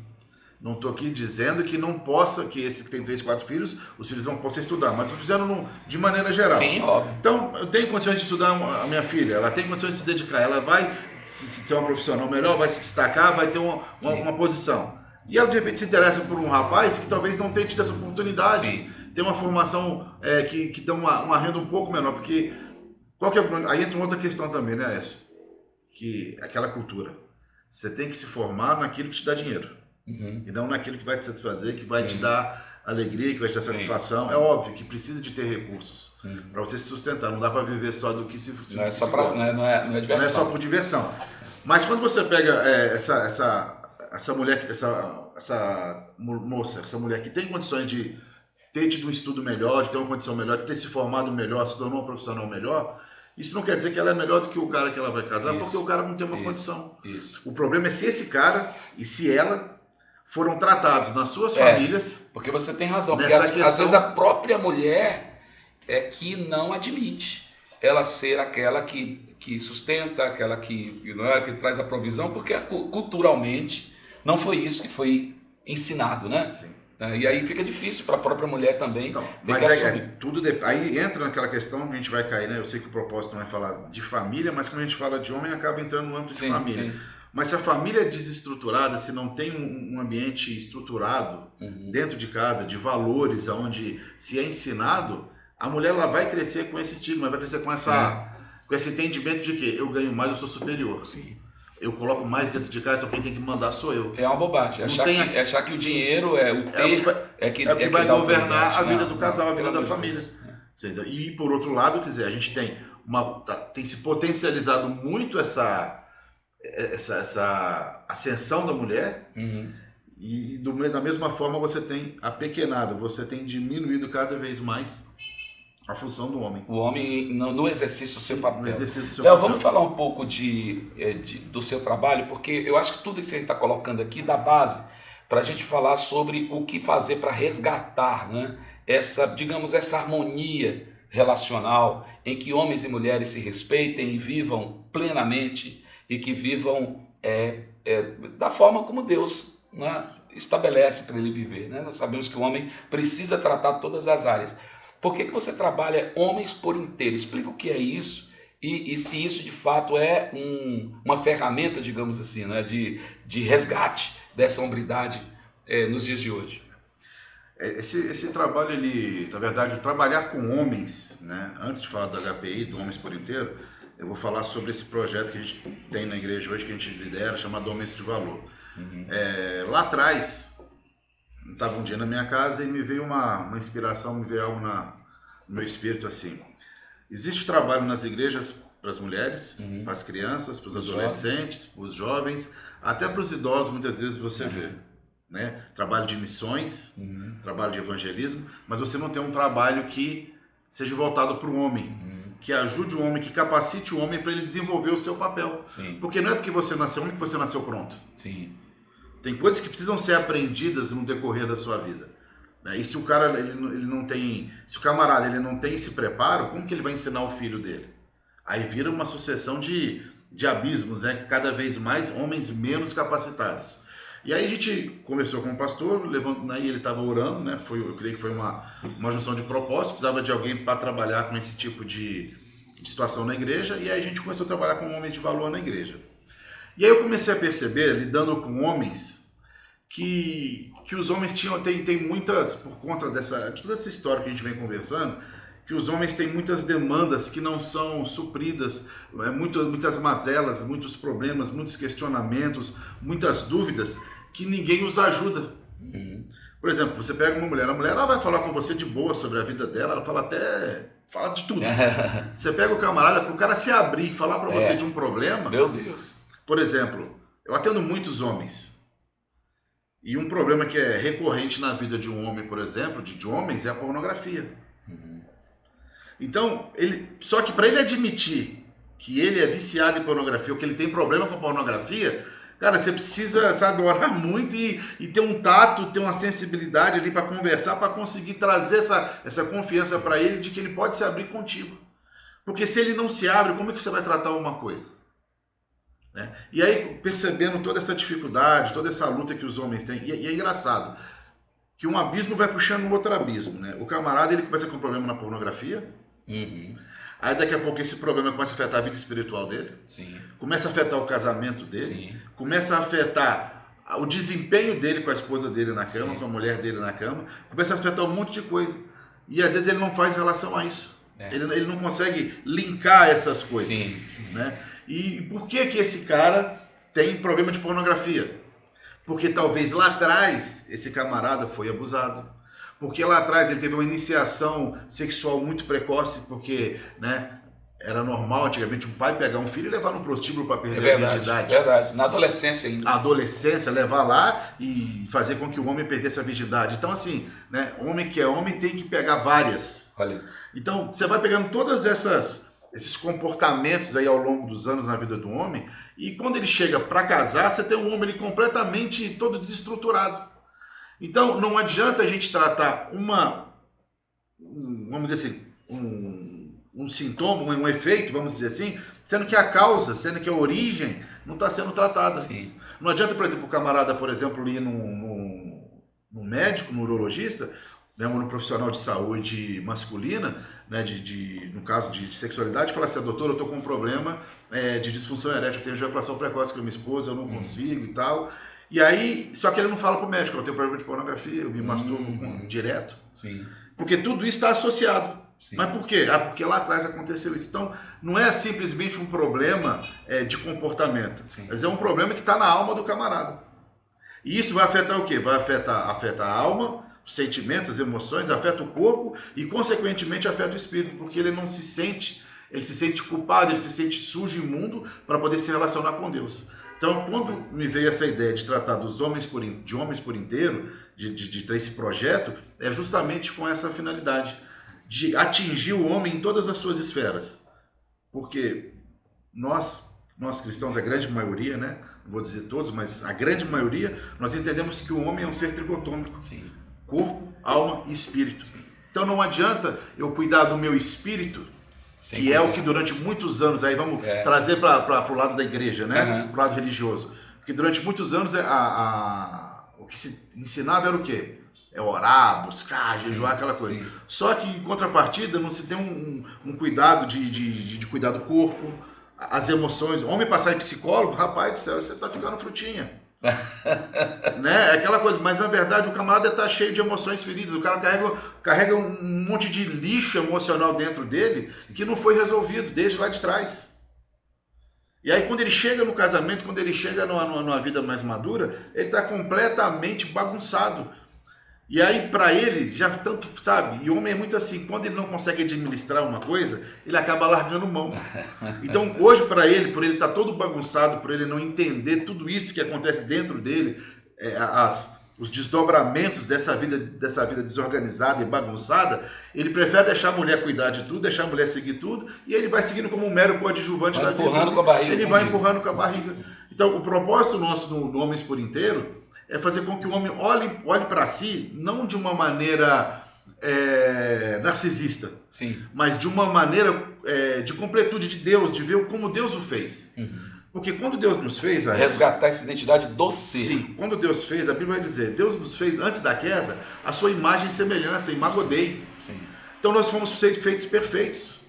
Não estou aqui dizendo que não possa, que esse que tem 3, 4 filhos, os filhos não possam estudar, mas estou dizendo de maneira geral. Sim, óbvio. Então, eu tenho condições de estudar a minha filha, ela tem condições de se dedicar, ela vai se ter uma profissional melhor, vai se destacar, vai ter uma posição. E ela de repente se interessa por um rapaz que talvez não tenha tido essa oportunidade. Sim. Tem uma formação que dá uma renda um pouco menor, porque aí entra uma outra questão também, né, Aécio? Que aquela cultura. Você tem que se formar naquilo que te dá dinheiro. Uhum. E não naquilo que vai te satisfazer, que vai te dar alegria, que vai te dar satisfação. Sim. É óbvio que precisa de ter recursos para você se sustentar. Não dá para viver só do que se não é só para não é diversão. Não é só por diversão. Mas quando você pega essa mulher, essa moça, essa mulher que tem condições de ter tido um estudo melhor, de ter uma condição melhor, de ter se formado melhor, se tornou uma profissional melhor, isso não quer dizer que ela é melhor do que o cara que ela vai casar, porque o cara não tem uma condição. Isso. O problema é se esse cara e se ela foram tratados nas suas famílias. Porque você tem razão, porque às vezes a própria mulher é que não admite ela ser aquela que sustenta, aquela que traz a provisão, porque culturalmente não foi isso que foi ensinado, né? Sim. E aí fica difícil para a própria mulher também. Então, mas aí entra naquela questão que a gente vai cair, né? Eu sei que o propósito não é falar de família, mas quando a gente fala de homem, acaba entrando no âmbito de família. Sim. Mas se a família é desestruturada, se não tem um ambiente estruturado dentro de casa, de valores, onde se é ensinado, a mulher ela vai crescer com esse estigma, vai crescer com esse entendimento de que eu ganho mais, eu sou superior. Sim. Eu coloco mais dentro de casa, então quem tem que mandar sou eu. É uma bobagem. Achar que o dinheiro é que vai governar a vida do casal, a vida da família. E por outro lado, quer dizer, a gente tem se potencializado muito essa ascensão da mulher, e da mesma forma você tem apequenado, você tem diminuído cada vez mais a função do homem. O homem no exercício do seu papel. No exercício do seu Léo, papel. vamos falar um pouco do seu trabalho, porque eu acho que tudo que você está colocando aqui dá base para a gente falar sobre o que fazer para resgatar, né, essa harmonia relacional em que homens e mulheres se respeitem e vivam plenamente e que vivam da forma como Deus, né, estabelece para ele viver. Né? Nós sabemos que o homem precisa tratar todas as áreas. Por que você trabalha homens por inteiro? Explica o que é isso e se isso de fato é uma ferramenta, digamos assim, né, de resgate dessa hombridade nos dias de hoje. Esse trabalho, na verdade, o trabalhar com homens, né, antes de falar do HPI, do Homens por Inteiro, eu vou falar sobre esse projeto que a gente tem na igreja hoje, que a gente lidera, chamado Homens de Valor. Lá atrás, eu estava um dia na minha casa e me veio uma inspiração, me veio algo no meu espírito assim. Existe trabalho nas igrejas para as mulheres, Uhum. para as crianças, para os Os adolescentes, para os jovens, até para os idosos, muitas vezes você Uhum. vê. Né? Trabalho de missões, Uhum. trabalho de evangelismo, mas você não tem um trabalho que seja voltado para o homem, Uhum. que ajude o homem, que capacite o homem para ele desenvolver o seu papel. Sim, Porque não é porque você nasceu homem que você nasceu pronto. sim. Tem coisas que precisam ser aprendidas no decorrer da sua vida. Né? E se o cara ele não tem, se o camarada ele não tem esse preparo, como que ele vai ensinar o filho dele? Aí vira uma sucessão de abismos, né? Cada vez mais homens menos capacitados. E aí a gente conversou com o pastor, aí ele estava orando, né? Eu creio que foi uma junção de propósitos, precisava de alguém para trabalhar com esse tipo de situação na igreja, e aí a gente começou a trabalhar com homens de valor na igreja. E aí eu comecei a perceber, lidando com homens, que os homens tem muitas, por conta de toda essa história que a gente vem conversando, que os homens têm muitas demandas que não são supridas, muitas mazelas, muitos problemas, muitos questionamentos, muitas dúvidas, que ninguém os ajuda. Uhum. Por exemplo, você pega uma mulher, a mulher ela vai falar com você de boa sobre a vida dela, ela fala de tudo. Você pega o camarada, para o cara se abrir e falar para você de um problema. Meu Deus. Por exemplo, eu atendo muitos homens. E um problema que é recorrente na vida de um homem, por exemplo, de homens, é a pornografia. Uhum. Então, só que para ele admitir que ele é viciado em pornografia, ou que ele tem problema com pornografia, cara, você precisa, sabe, orar muito e ter um tato, ter uma sensibilidade ali para conversar, para conseguir trazer essa confiança para ele de que ele pode se abrir contigo. Porque se ele não se abre, como é que você vai tratar uma coisa? Né? E aí, percebendo toda essa dificuldade, toda essa luta que os homens têm, e é engraçado, que um abismo vai puxando um outro abismo. Né? O camarada ele começa com um problema na pornografia, Uhum. aí daqui a pouco esse problema começa a afetar a vida espiritual dele, Sim, começa a afetar o casamento dele, sim. começa a afetar o desempenho dele com a esposa dele na cama, Sim. com a mulher dele na cama, começa a afetar um monte de coisa. E às vezes ele não faz relação a isso. É. Ele não consegue linkar essas coisas. Sim, sim. Né? E por que esse cara tem problema de pornografia? Porque talvez lá atrás esse camarada foi abusado. Porque lá atrás ele teve uma iniciação sexual muito precoce, porque né, era normal antigamente um pai pegar um filho e levar no prostíbulo para perder a virgindade. Verdade. Na adolescência ainda. A adolescência, levar lá e fazer com que o homem perdesse a virgindade. Então assim, né, homem que é homem tem que pegar várias. Olha. Então você vai pegando todas esses comportamentos aí ao longo dos anos na vida do homem, e quando ele chega para casar, você tem um homem ele completamente todo desestruturado. Então não adianta a gente tratar vamos dizer assim, um sintoma, um efeito, vamos dizer assim, sendo que a causa, sendo que a origem não está sendo tratada. Sim. Não adianta, por exemplo, o camarada, por exemplo, ir num médico, num urologista, né, um profissional de saúde masculina, né, no caso de sexualidade, falar assim, doutor, eu estou com um problema de disfunção erétil, eu tenho ejaculação precoce com a minha esposa, eu não consigo e tal. E aí, só que ele não fala pro médico, eu tenho problema de pornografia, eu me masturbo direto. Sim. Porque tudo isso está associado. Sim. Mas por quê? Porque lá atrás aconteceu isso. Então, não é simplesmente um problema de comportamento, Sim. mas é um problema que está na alma do camarada. E isso vai afetar o quê? Afeta a alma, os sentimentos, as emoções, afeta o corpo e, consequentemente, afeta o espírito, porque ele se sente culpado, ele se sente sujo e imundo para poder se relacionar com Deus. Então, quando me veio essa ideia de tratar de homens por inteiro, de ter esse projeto, é justamente com essa finalidade, de atingir o homem em todas as suas esferas. Porque nós cristãos, a grande maioria, né? Não vou dizer todos, mas a grande maioria, nós entendemos que o homem é um ser tricotômico. Sim. Corpo, alma e espírito. Sim. Então não adianta eu cuidar do meu espírito, Sem que é o cuidar. que durante muitos anos, aí vamos trazer para o lado da igreja, né? Uhum. Para o lado religioso. Porque durante muitos anos o que se ensinava era o quê? É orar, buscar, jejuar, aquela coisa. Sim. Só que em contrapartida não se tem um cuidado de cuidar do corpo, as emoções. Homem passar em psicólogo, rapaz do céu, você tá ficando frutinha. Né? É aquela coisa, mas na verdade o camarada está cheio de emoções feridas, o cara carrega um monte de lixo emocional dentro dele que não foi resolvido desde lá de trás. E aí quando ele chega no casamento, quando ele chega numa vida mais madura, ele está completamente bagunçado. E aí, para ele, já tanto, sabe? E o homem é muito assim, quando ele não consegue administrar uma coisa, ele acaba largando mão. Então, hoje, para ele, por ele estar todo bagunçado, por ele não entender tudo isso que acontece dentro dele, os desdobramentos dessa vida desorganizada e bagunçada, ele prefere deixar a mulher cuidar de tudo, deixar a mulher seguir tudo, e ele vai seguindo como um mero coadjuvante da vida. Empurrando com a barriga. Ele vai empurrando com a barriga. Então, o propósito nosso no Homens por Inteiro é fazer com que o homem olhe para si, não de uma maneira narcisista, sim, mas de uma maneira de completude de Deus, de ver como Deus o fez. Porque quando Deus nos fez... resgatar essa identidade do ser. Sim, quando Deus fez, a Bíblia vai dizer, Deus nos fez antes da queda, a sua imagem e semelhança, imago Dei. Sim. Então nós fomos feitos perfeitos.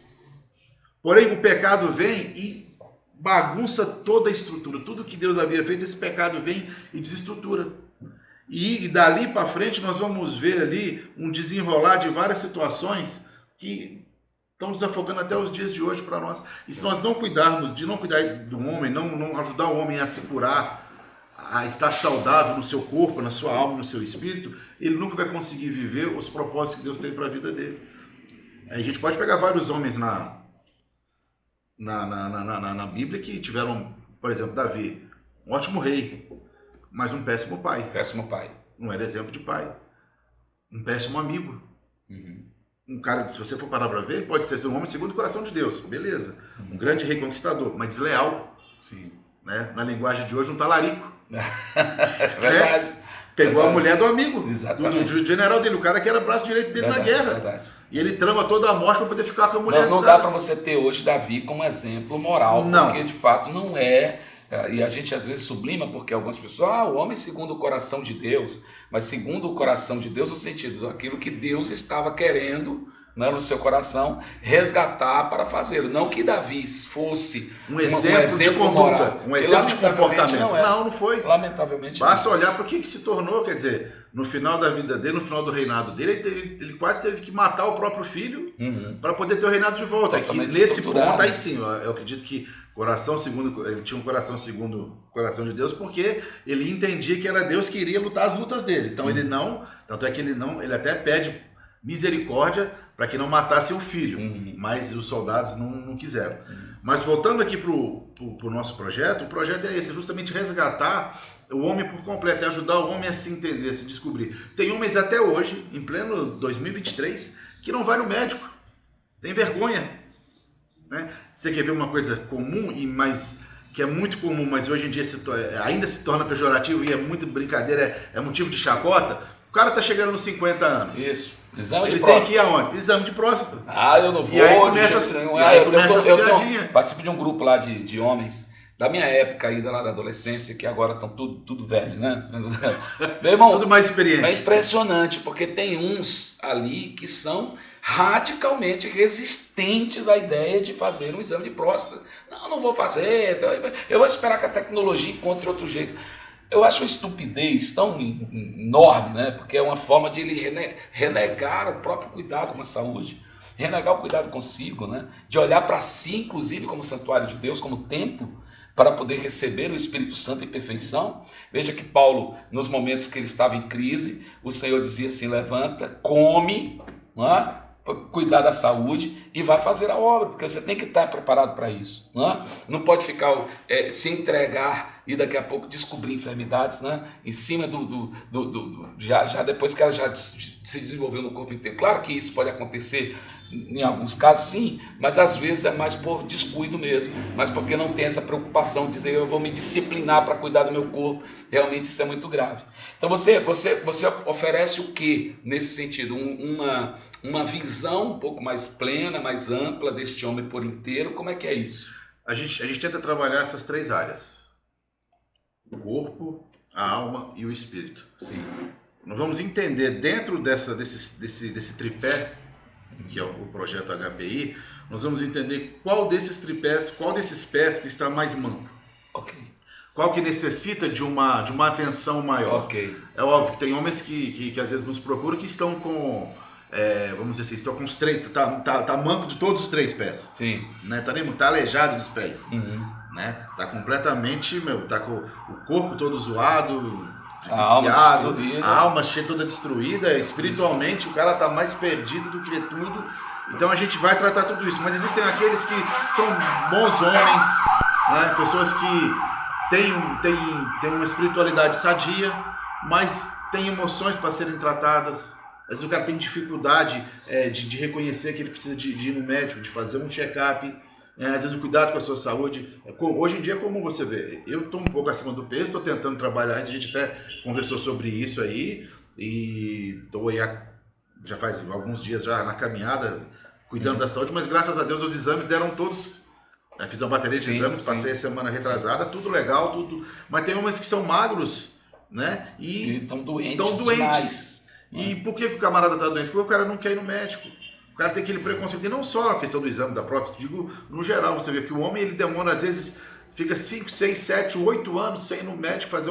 Porém, o pecado vem e bagunça toda a estrutura. Tudo que Deus havia feito, esse pecado vem e desestrutura. E dali para frente nós vamos ver ali um desenrolar de várias situações que estão desafogando até os dias de hoje para nós. E se nós não cuidarmos do homem, não ajudar o homem a se curar, a estar saudável no seu corpo, na sua alma, no seu espírito, ele nunca vai conseguir viver os propósitos que Deus tem para a vida dele. A gente pode pegar vários homens na Bíblia que tiveram, por exemplo, Davi, um ótimo rei, mas um péssimo pai. Péssimo pai. Não era exemplo de pai. Um péssimo amigo. Um cara que, se você for parar para ver, ele pode ser um homem segundo o coração de Deus, beleza. Um grande rei conquistador, mas desleal. Sim. Né? Na linguagem de hoje, um talarico. Verdade. Pegou a mulher do amigo, do general dele, o cara que era braço direito dele na guerra. Verdade. E ele trama toda a morte para poder ficar com a mulher. Não dá para você ter hoje Davi como exemplo moral, porque de fato não é. E a gente às vezes sublima porque algumas pessoas, o homem segundo o coração de Deus, mas segundo o coração de Deus no sentido daquilo que Deus estava querendo, né, no seu coração, resgatar para fazer. Não que Davi fosse um exemplo de conduta, moral, um exemplo de comportamento. Não foi. Lamentavelmente basta olhar para o que se tornou, quer dizer, no final da vida dele, no final do reinado dele, ele quase teve que matar o próprio filho para poder ter o reinado de volta. É que nesse ponto, aí sim, eu acredito que ele tinha um coração segundo o coração de Deus, porque ele entendia que era Deus que iria lutar as lutas dele. Então tanto é que ele até pede misericórdia para que não matasse o filho, mas os soldados não quiseram. Mas voltando aqui para o nosso projeto, o projeto é esse, justamente resgatar o homem por completo, é ajudar o homem a se entender, a se descobrir. Tem homens até hoje, em pleno 2023, que não vai no médico, tem vergonha. Né? Você quer ver uma coisa comum, que é muito comum, mas hoje em dia ainda se torna pejorativo e é muito brincadeira, é motivo de chacota? O cara está chegando nos 50 anos. Isso. Exame de ele próstata. Tem que ir aonde? Exame de próstata. Eu não vou. E aí começa eu participo de um grupo lá de homens, da minha época ainda lá da adolescência, que agora estão tudo velho, né? Meu irmão, tudo mais experiente. É impressionante, porque tem uns ali que são radicalmente resistentes à ideia de fazer um exame de próstata. Não vou fazer, eu vou esperar que a tecnologia encontre outro jeito. Eu acho uma estupidez tão enorme, né? Porque é uma forma de ele renegar o próprio cuidado com a saúde, renegar o cuidado consigo, né? De olhar para si, inclusive, como santuário de Deus, como templo, para poder receber o Espírito Santo em perfeição. Veja que Paulo, nos momentos que ele estava em crise, o Senhor dizia assim: levanta, come, não é? Cuidar da saúde e vai fazer a obra, porque você tem que estar preparado para isso. Não pode ficar, se entregar e daqui a pouco descobrir enfermidades, né? Em cima já depois que ela já se desenvolveu no corpo inteiro. Claro que isso pode acontecer em alguns casos, sim, mas às vezes é mais por descuido mesmo, mas porque não tem essa preocupação de dizer eu vou me disciplinar para cuidar do meu corpo. Realmente isso é muito grave. Então você oferece o que nesse sentido? Uma visão um pouco mais plena, mais ampla deste homem por inteiro. Como é que é isso? A gente tenta trabalhar essas três áreas: o corpo, a alma e o espírito. Sim. Nós vamos entender dentro desse tripé, que é o projeto HPI, nós vamos entender qual desses tripés, qual desses pés que está mais manco. Ok. Qual que necessita de uma atenção maior. Ok. É óbvio que tem homens que às vezes nos procuram que estão com... vamos dizer assim, estão com os três, tá manco de todos os três pés. Sim. Né? Tá aleijado dos pés. Né? Tá completamente, tá com o corpo todo zoado, de A alma viciado, destruída. a alma toda destruída, espiritualmente o cara está mais perdido do que tudo. Então a gente vai tratar tudo isso. Mas existem aqueles que são bons homens, né? Pessoas que têm uma espiritualidade sadia, mas têm emoções para serem tratadas. Às vezes o cara tem dificuldade de reconhecer que ele precisa de ir no médico, de fazer um check-up, às vezes o cuidado com a sua saúde. Hoje em dia, como você vê, eu estou um pouco acima do peso, estou tentando trabalhar isso, a gente até conversou sobre isso aí, e estou aí já faz alguns dias já na caminhada, cuidando da saúde, mas graças a Deus os exames deram todos. Fiz uma bateria de exames, passei a semana retrasada, tudo legal, tudo. Mas tem homens que são magros, né? E estão doentes. Demais. E por que o camarada está doente? Porque o cara não quer ir no médico. O cara tem aquele preconceito. E não só a questão do exame da próstata, digo no geral. Você vê que o homem ele demora, às vezes, fica 5, 6, 7, 8 anos sem ir no médico fazer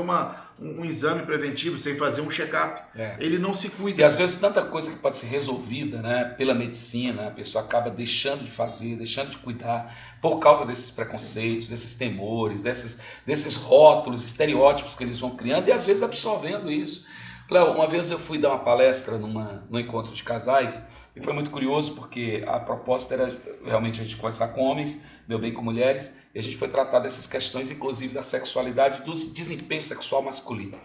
um exame preventivo, sem fazer um check-up. Ele não se cuida. E às vezes tanta coisa que pode ser resolvida, né, pela medicina, a pessoa acaba deixando de fazer, deixando de cuidar, por causa desses preconceitos, desses temores, desses rótulos, estereótipos que eles vão criando e às vezes absorvendo isso. Léo, uma vez eu fui dar uma palestra num encontro de casais e foi muito curioso porque a proposta era realmente a gente conversar com homens, meu bem com mulheres, e a gente foi tratar dessas questões, inclusive da sexualidade, do desempenho sexual masculino.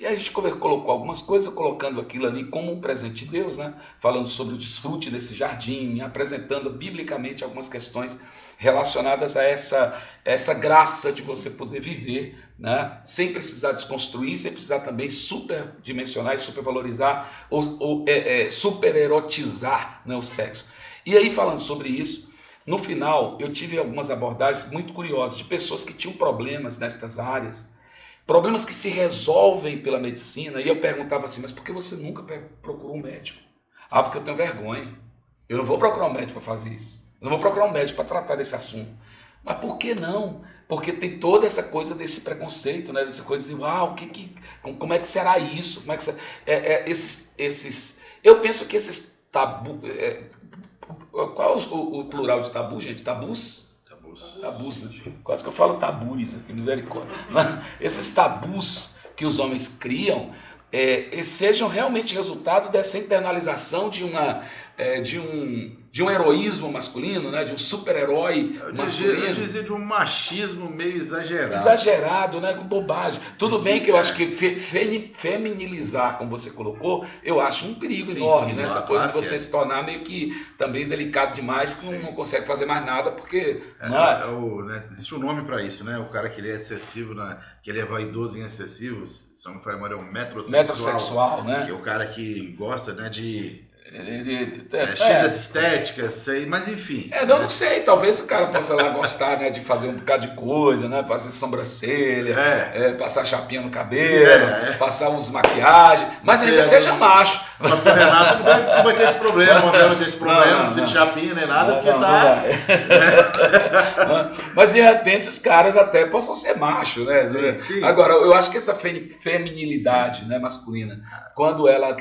E aí a gente colocou algumas coisas, colocando aquilo ali como um presente de Deus, né? Falando sobre o desfrute desse jardim, apresentando biblicamente algumas questões relacionadas a essa graça de você poder viver, né? Sem precisar desconstruir, sem precisar também superdimensionar e supervalorizar ou supererotizar, né, o sexo. E aí, falando sobre isso, no final eu tive algumas abordagens muito curiosas de pessoas que tinham problemas nestas áreas, problemas que se resolvem pela medicina, e eu perguntava assim, mas por que você nunca procurou um médico? Ah, porque eu tenho vergonha. Eu não vou procurar um médico para fazer isso. Eu não vou procurar um médico para tratar desse assunto. Mas por que não? Porque tem toda essa coisa desse preconceito, né? Dessa coisa de, como é que será isso? Como é que será? Eu penso que esses tabus... qual é o plural de tabu, gente? Tabus? Tabus, né? Quase que eu falo tabus aqui, misericórdia. Esses tabus que os homens criam sejam realmente resultado dessa internalização de um heroísmo masculino, né? De um super-herói masculino. Eu dizia de um machismo meio exagerado. Exagerado, né? Com bobagem. Tudo bem que eu acho que feminilizar, como você colocou, eu acho um perigo enorme, né? Essa coisa de você se tornar meio que também delicado demais, que não consegue fazer mais nada, porque... né? Existe um nome para isso, né? O cara que ele é excessivo, que ele é vaidoso em excessivos, se não me falha, é um metrosexual, né? Que é o cara que gosta, né, cheio das estéticas, mas enfim. Eu não sei, talvez o cara possa lá gostar, né, de fazer um bocado de coisa, né, fazer sobrancelha, passar chapinha no cabelo, passar uns maquiagens, mas ainda seja macho. O pastor Renato não vai ter esse problema, não vai ter esse problema, não precisa de chapinha nem nada, porque tá... Mas de repente os caras até possam ser machos, né? Sim. Agora, eu acho que essa feminilidade, né, masculina, quando ela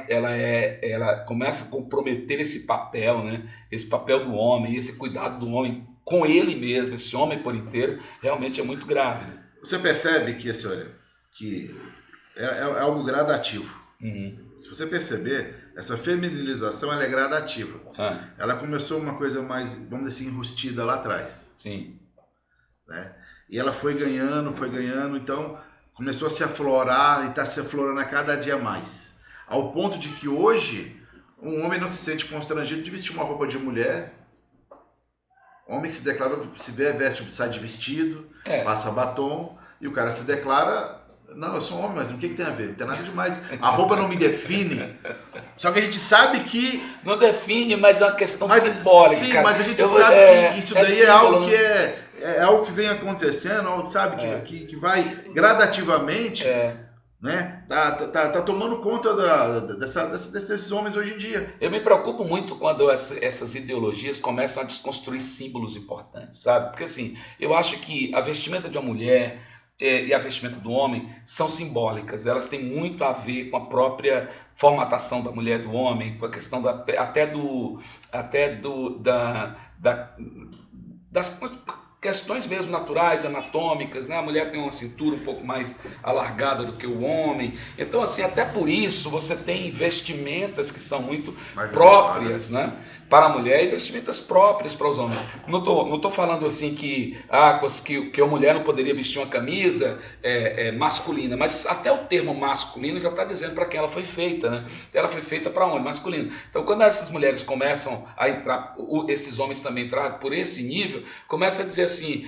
começa a comprometer esse papel, né? Esse papel do homem, esse cuidado do homem com ele mesmo, esse homem por inteiro, realmente é muito grave. Né? Você percebe que é algo gradativo. Se você perceber, essa feminilização ela é gradativa. Ela começou uma coisa mais, vamos dizer assim, enrustida lá atrás. Sim. Né? E ela foi ganhando, então começou a se aflorar e está se aflorando a cada dia mais. Ao ponto de que hoje um homem não se sente constrangido de vestir uma roupa de mulher. Homem que se declara, se veste, sai de vestido, passa batom, e o cara se declara, não, eu sou um homem, mas o que tem a ver? Não tem nada demais. A roupa não me define. Só que a gente sabe que... Não define, mas é uma questão simbólica. Sim, cara. Mas a gente sabe que isso daí símbolo, é algo que é algo que vem acontecendo, sabe? Que vai gradativamente... Né? Tá tomando conta desses homens hoje em dia. Eu me preocupo muito quando essas ideologias começam a desconstruir símbolos importantes, sabe? Porque assim, eu acho que a vestimenta de uma mulher e a vestimenta do homem são simbólicas, elas têm muito a ver com a própria formatação da mulher e do homem, com a questão questões mesmo naturais, anatômicas, né? A mulher tem uma cintura um pouco mais alargada do que o homem. Então, assim, até por isso você tem vestimentas que são muito Mais próprias, adequadas. né? Para a mulher e vestimentas próprias para os homens. Não tô falando assim que a mulher não poderia vestir uma camisa masculina, mas até o termo masculino já está dizendo para quem ela foi feita, né? Ela foi feita para homem, masculino. Então, quando essas mulheres começam a entrar, esses homens também entrar por esse nível, começa a dizer assim,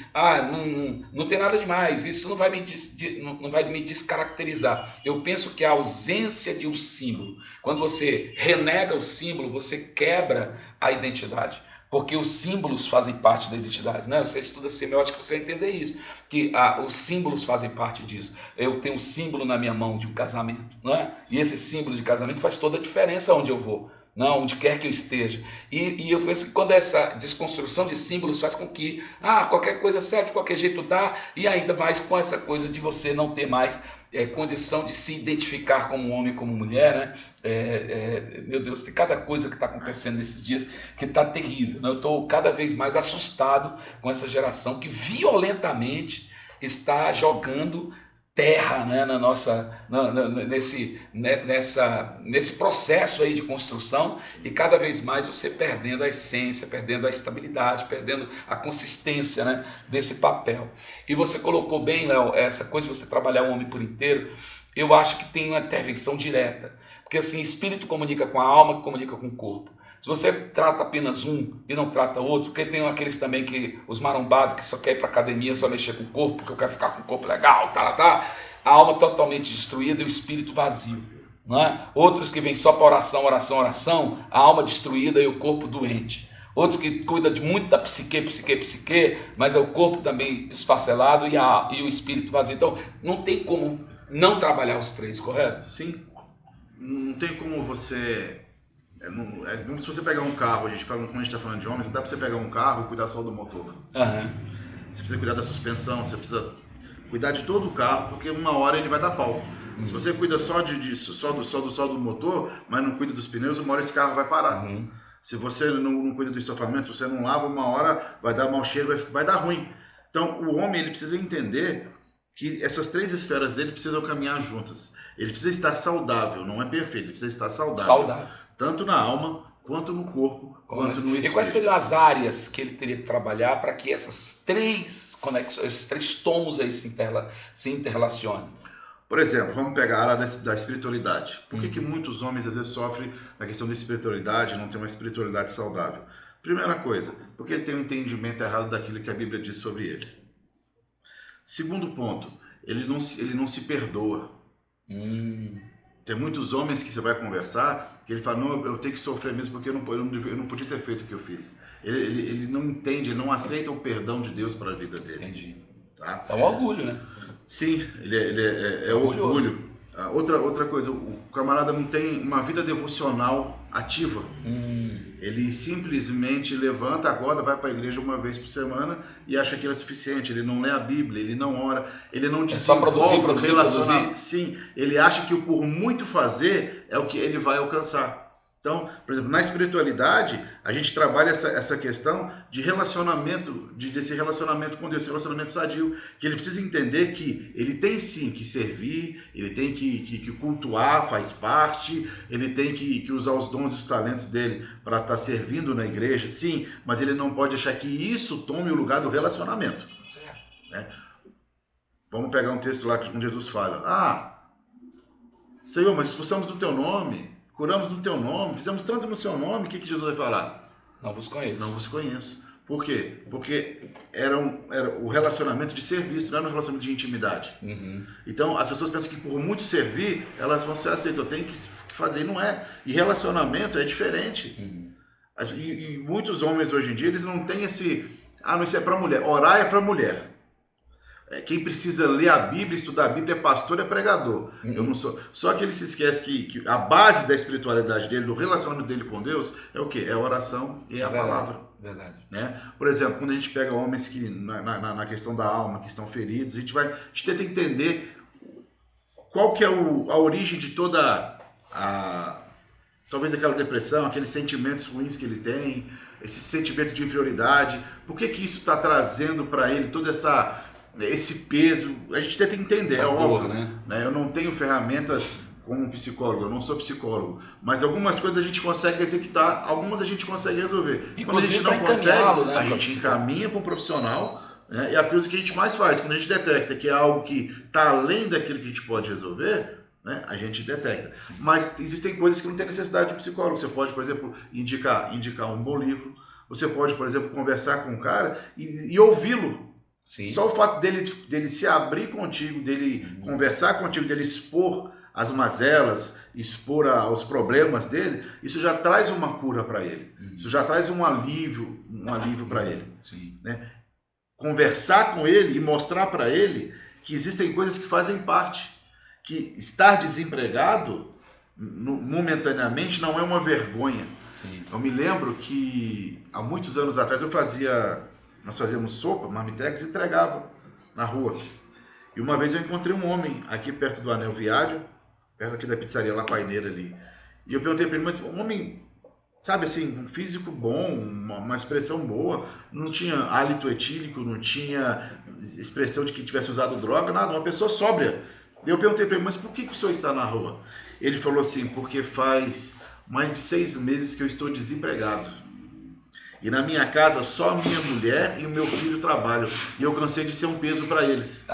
não tem nada demais, isso não vai me descaracterizar. Eu penso que a ausência de um símbolo, quando você renega o símbolo, você quebra a identidade, porque os símbolos fazem parte da identidade, né? Você estuda semiótica, você vai entender isso, que os símbolos fazem parte disso. Eu tenho um símbolo na minha mão de um casamento, não é? E esse símbolo de casamento faz toda a diferença onde eu vou, não, onde quer que eu esteja. E eu penso que quando essa desconstrução de símbolos faz com que qualquer coisa serve, de qualquer jeito dá, e ainda mais com essa coisa de você não ter mais condição de se identificar como homem, como mulher, né? Meu Deus, tem cada coisa que está acontecendo nesses dias que está terrível, né? Eu estou cada vez mais assustado com essa geração que violentamente está jogando terra, né, nesse processo aí de construção, e cada vez mais você perdendo a essência, perdendo a estabilidade, perdendo a consistência, né, desse papel. E você colocou bem, Léo, essa coisa de você trabalhar o homem por inteiro. Eu acho que tem uma intervenção direta, porque assim, espírito comunica com a alma, que comunica com o corpo. Se você trata apenas um e não trata outro, porque tem aqueles também que, os marombados, que só quer ir para academia, só mexer com o corpo, porque eu quero ficar com o corpo legal, a alma totalmente destruída e o espírito vazio. Não é? Outros que vêm só para oração, oração, oração, a alma destruída e o corpo doente. Outros que cuidam muito da psique, mas é o corpo também esfacelado e o espírito vazio. Então, não tem como não trabalhar os três, correto? Sim, não tem como você... como se você pegar um carro, quando a gente está falando de homens, não dá para você pegar um carro e cuidar só do motor. Uhum. Você precisa cuidar da suspensão, você precisa cuidar de todo o carro, porque uma hora ele vai dar pau. Se você cuida só disso, só do motor, mas não cuida dos pneus, uma hora esse carro vai parar. Se você não cuida do estofamento, se você não lava, uma hora vai dar mau cheiro, vai dar ruim. Então, o homem ele precisa entender que essas três esferas dele precisam caminhar juntas. Ele precisa estar saudável, não é perfeito, ele precisa estar saudável. Tanto na alma, quanto no corpo, quanto no espírito. E quais seriam as áreas que ele teria que trabalhar para que essas três conexões, esses três tomos aí se interrelacionem? Por exemplo, vamos pegar a área da espiritualidade. Por que muitos homens às vezes sofrem na questão da espiritualidade, não tem uma espiritualidade saudável? Primeira coisa, porque ele tem um entendimento errado daquilo que a Bíblia diz sobre ele. Segundo ponto, ele não se perdoa. Tem muitos homens que você vai conversar que ele fala, não, eu tenho que sofrer mesmo porque eu não podia ter feito o que eu fiz. Ele não entende, ele não aceita o perdão de Deus para a vida dele. Entendi. Tá? É um orgulho, né? Sim, ele é orgulho. Outra coisa, o camarada não tem uma vida devocional ativa. Ele simplesmente levanta, acorda, vai para a igreja uma vez por semana e acha que aquilo é suficiente. Ele não lê a Bíblia, ele não ora, ele não desenvolve o relacionamento. Sim, ele acha que o por muito fazer é o que ele vai alcançar. Então, por exemplo, na espiritualidade, a gente trabalha essa questão de relacionamento, desse relacionamento com Deus, esse relacionamento sadio, que ele precisa entender que ele tem sim que servir, ele tem que cultuar, faz parte, ele tem que usar os dons e os talentos dele para estar servindo na igreja, sim, mas ele não pode deixar que isso tome o lugar do relacionamento. Certo. Né? Vamos pegar um texto lá que Jesus fala, Senhor, mas expulsamos do teu nome, curamos no teu nome, fizemos tanto no seu nome, o que Jesus vai falar? Não vos conheço. Não vos conheço. Por quê? Porque era o relacionamento de serviço, não era um relacionamento de intimidade. Então, as pessoas pensam que por muito servir, elas vão ser aceitas. Eu tenho que fazer, e não é. E relacionamento é diferente. E muitos homens hoje em dia, eles não têm esse... não, isso é para mulher. Orar é para mulher. Quem precisa ler a Bíblia, estudar a Bíblia, é pastor, é pregador. Eu não sou. Só que ele se esquece que a base da espiritualidade dele, do relacionamento dele com Deus, é o quê? É a oração e a palavra. Verdade. Né? Por exemplo, quando a gente pega homens que, na questão da alma, que estão feridos, a gente tenta entender qual que é a origem de toda talvez aquela depressão, aqueles sentimentos ruins que ele tem. esse sentimento de inferioridade? Por que que isso está trazendo para ele todo esse peso? A gente tenta entender, Essa é dor, óbvio. né? Eu não tenho ferramentas como um psicólogo, eu não sou psicólogo, mas algumas coisas a gente consegue detectar, algumas a gente consegue resolver. Quando a gente Inclusive não para consegue, encaminhá-lo, né, a para gente psicólogo. encaminha para um profissional, né? E a coisa que a gente mais faz, quando a gente detecta que é algo que está além daquilo que a gente pode resolver, né, a gente detecta. Sim. Mas existem coisas que não tem necessidade de psicólogo. Você pode, por exemplo, indicar um bom livro. Você pode, por exemplo, conversar com um cara e ouvi-lo. Sim. Só o fato dele se abrir contigo, dele conversar contigo, dele expor as mazelas, expor os problemas dele, isso já traz uma cura para ele. Isso já traz um alívio para ele. Sim. Né? Conversar com ele e mostrar para ele que existem coisas que fazem parte. Que estar desempregado momentaneamente não é uma vergonha. Sim. Eu me lembro que há muitos anos atrás nós fazíamos sopa, marmitex e entregava na rua. E uma vez eu encontrei um homem aqui perto do Anel Viário, perto aqui da pizzaria La Paineira ali. E eu perguntei para ele, mas um homem, sabe assim, um físico bom, uma expressão boa, não tinha hálito etílico, não tinha expressão de que tivesse usado droga, nada, uma pessoa sóbria. E eu perguntei para ele, mas por que o senhor está na rua? Ele falou assim, porque faz mais de 6 meses que eu estou desempregado. E na minha casa só a minha mulher e o meu filho trabalham. E eu cansei de ser um peso para eles.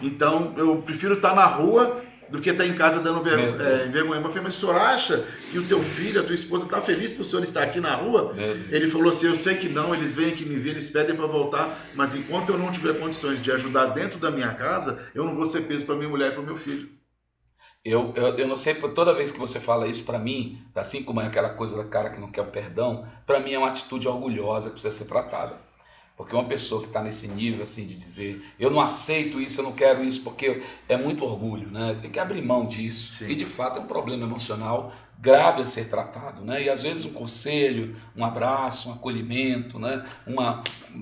Então eu prefiro estar na rua do que estar em casa dando vergonha. Eu falei, mas o senhor acha que o teu filho, a tua esposa está feliz por o senhor estar aqui na rua? Ele falou assim, eu sei que não, eles vêm aqui me ver, eles pedem para voltar, mas enquanto eu não tiver condições de ajudar dentro da minha casa, eu não vou ser peso para minha mulher e para o meu filho. Eu não sei, toda vez que você fala isso para mim, assim como é aquela coisa da cara que não quer o perdão, para mim é uma atitude orgulhosa que precisa ser tratada. Porque uma pessoa que está nesse nível assim de dizer, eu não aceito isso, eu não quero isso, porque é muito orgulho, né? Tem que abrir mão disso. Sim. E de fato é um problema emocional grave a ser tratado, né? E às vezes um conselho, um abraço, um acolhimento, né?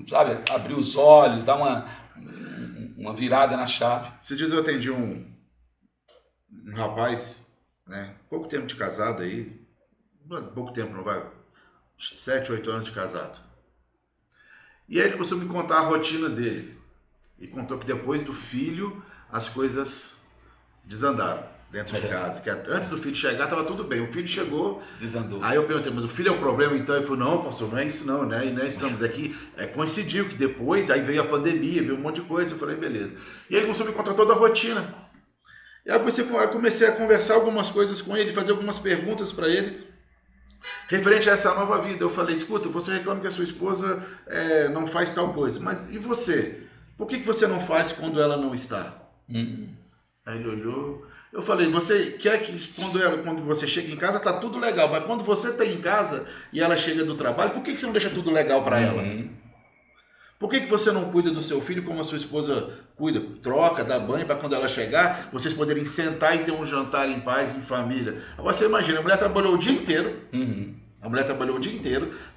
Sabe, abrir os olhos, dar uma virada na chave. Esses dias eu atendi um rapaz, né? Pouco tempo de casado aí, pouco tempo, não vai, 7, 8 anos de casado. E aí ele começou a me contar a rotina dele. E contou que depois do filho, as coisas desandaram dentro de casa. Que antes do filho chegar, estava tudo bem. O filho chegou, desandou. Aí eu perguntei, mas o filho é o problema então? Ele falou, não, pastor, não é isso não, né? E não é isso não, mas aqui coincidiu que depois, aí veio a pandemia, veio um monte de coisa. Eu falei, beleza. E ele começou a me contar toda a rotina. E aí eu comecei a conversar algumas coisas com ele, fazer algumas perguntas para ele. Referente a essa nova vida, eu falei, escuta, você reclama que a sua esposa não faz tal coisa, mas e você? Por que você não faz quando ela não está? Aí ele olhou, eu falei, você quer que quando você chega em casa tá tudo legal, mas quando você está em casa e ela chega do trabalho, por que você não deixa tudo legal para ela? Por que você não cuida do seu filho como a sua esposa cuida? Troca, dá banho para quando ela chegar, vocês poderem sentar e ter um jantar em paz, em família. Agora você imagina, a mulher trabalhou o dia inteiro,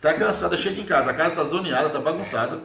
tá cansada, chega em casa, a casa tá zoneada, tá bagunçada,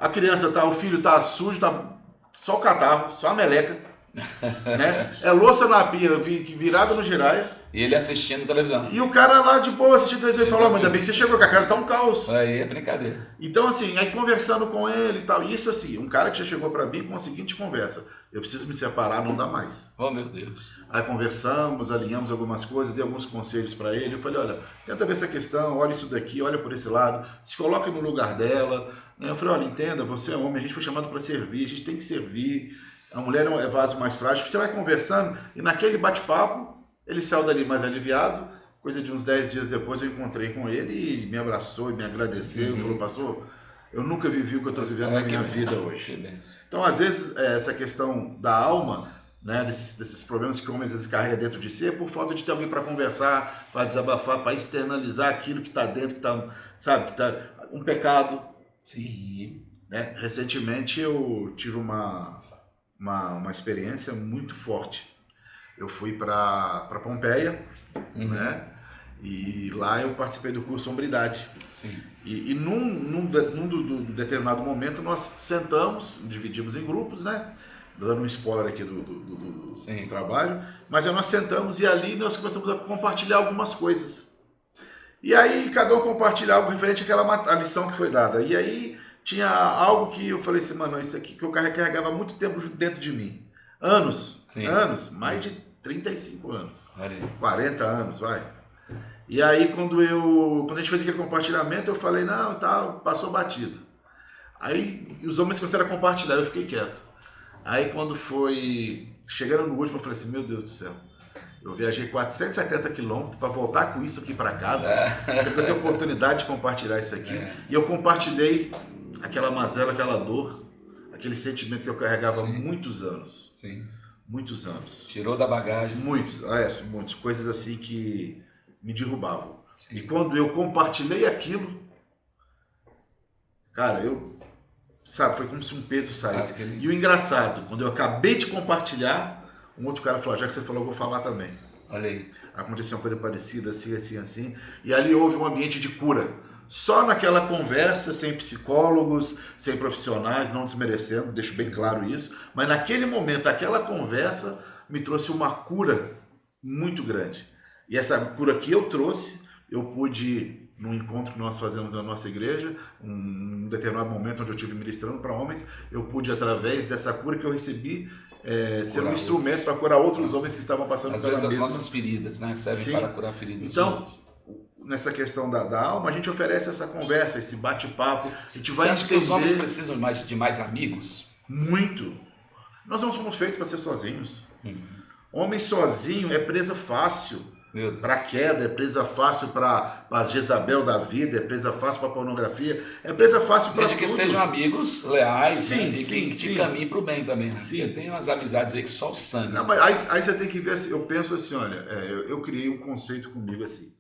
o filho tá sujo, tá só o catarro, só a meleca, né? É louça na pia, virada no giraia. E ele assistindo televisão. E o cara lá de boa assistindo televisão e falou, mas ainda bem que você chegou, que a casa tá um caos. Aí é brincadeira. Então assim, aí conversando com ele e tal, isso assim, um cara que já chegou pra mim com a seguinte conversa, eu preciso me separar, não dá mais. Oh meu Deus. Aí conversamos, alinhamos algumas coisas, dei alguns conselhos pra ele, eu falei, olha, tenta ver essa questão, olha isso daqui, olha por esse lado, se coloca no lugar dela. Eu falei, olha, entenda, você é homem, a gente foi chamado para servir, a gente tem que servir, a mulher não é vaso mais frágil, você vai conversando e naquele bate-papo, ele saiu dali mais aliviado, coisa de uns 10 dias depois eu encontrei com ele e me abraçou e me agradeceu, falou, pastor, eu nunca vivi o que eu estou vivendo na minha vida hoje. Então, às vezes, essa questão da alma, né, desses problemas que o homem às vezes carrega dentro de si, é por falta de ter alguém para conversar, para desabafar, para externalizar aquilo que está dentro, que está, sabe, que está um pecado. Sim. Né? Recentemente eu tive uma experiência muito forte. Eu fui para Pompeia, né? E lá eu participei do curso Hombridade. Sim. E num determinado momento nós sentamos, dividimos em grupos, né? Dando um spoiler aqui do trabalho, mas aí nós sentamos e ali nós começamos a compartilhar algumas coisas. E aí cada um compartilha algo referente à lição que foi dada. E aí tinha algo que eu falei assim, mano, isso aqui que eu carregava há muito tempo dentro de mim. Anos, Sim. anos, mais de 35 anos. Olha aí. 40 anos, vai. E aí quando a gente fez aquele compartilhamento, eu falei, não, tá, passou batido. Aí os homens começaram a compartilhar, eu fiquei quieto. Aí quando foi chegando no último, eu falei assim, meu Deus do céu. Eu viajei 470 quilômetros para voltar com isso aqui para casa. Sempre eu tenho oportunidade de compartilhar isso aqui. E eu compartilhei aquela mazela, aquela dor, aquele sentimento que eu carregava há muitos anos. Sim. Muitos anos. Tirou da bagagem. Muitos, muitas coisas assim que me derrubavam. Sim. E quando eu compartilhei aquilo, cara, sabe, foi como se um peso saísse. E o engraçado, quando eu acabei de compartilhar, um outro cara falou, já que você falou, eu vou falar também. Olha aí. Aconteceu uma coisa parecida, assim, assim, assim. E ali houve um ambiente de cura. Só naquela conversa, sem psicólogos, sem profissionais, não desmerecendo, deixo bem claro isso. Mas naquele momento, aquela conversa me trouxe uma cura muito grande. E essa cura que eu trouxe, eu pude, num encontro que nós fazemos na nossa igreja, um determinado momento onde eu estive ministrando para homens, eu pude, através dessa cura que eu recebi, ser um instrumento para curar outros homens que estavam passando pela mesma. Às vezes as nossas feridas, né, servem para curar feridas. Então, nessa questão da alma, a gente oferece essa conversa, esse bate-papo. Você acha que os homens precisam de mais amigos? Muito. Nós não somos feitos para ser sozinhos. Homem sozinho é presa fácil para queda, é presa fácil para as Jezabel da vida, é presa fácil para pornografia, é presa fácil para tudo. Desde que sejam amigos leais, sim, né? sim, e que caminhem para o bem também. Sim. Porque tem umas amizades aí que só o sangue. Não, mas aí você tem que ver, eu penso assim, olha, eu criei um conceito comigo assim,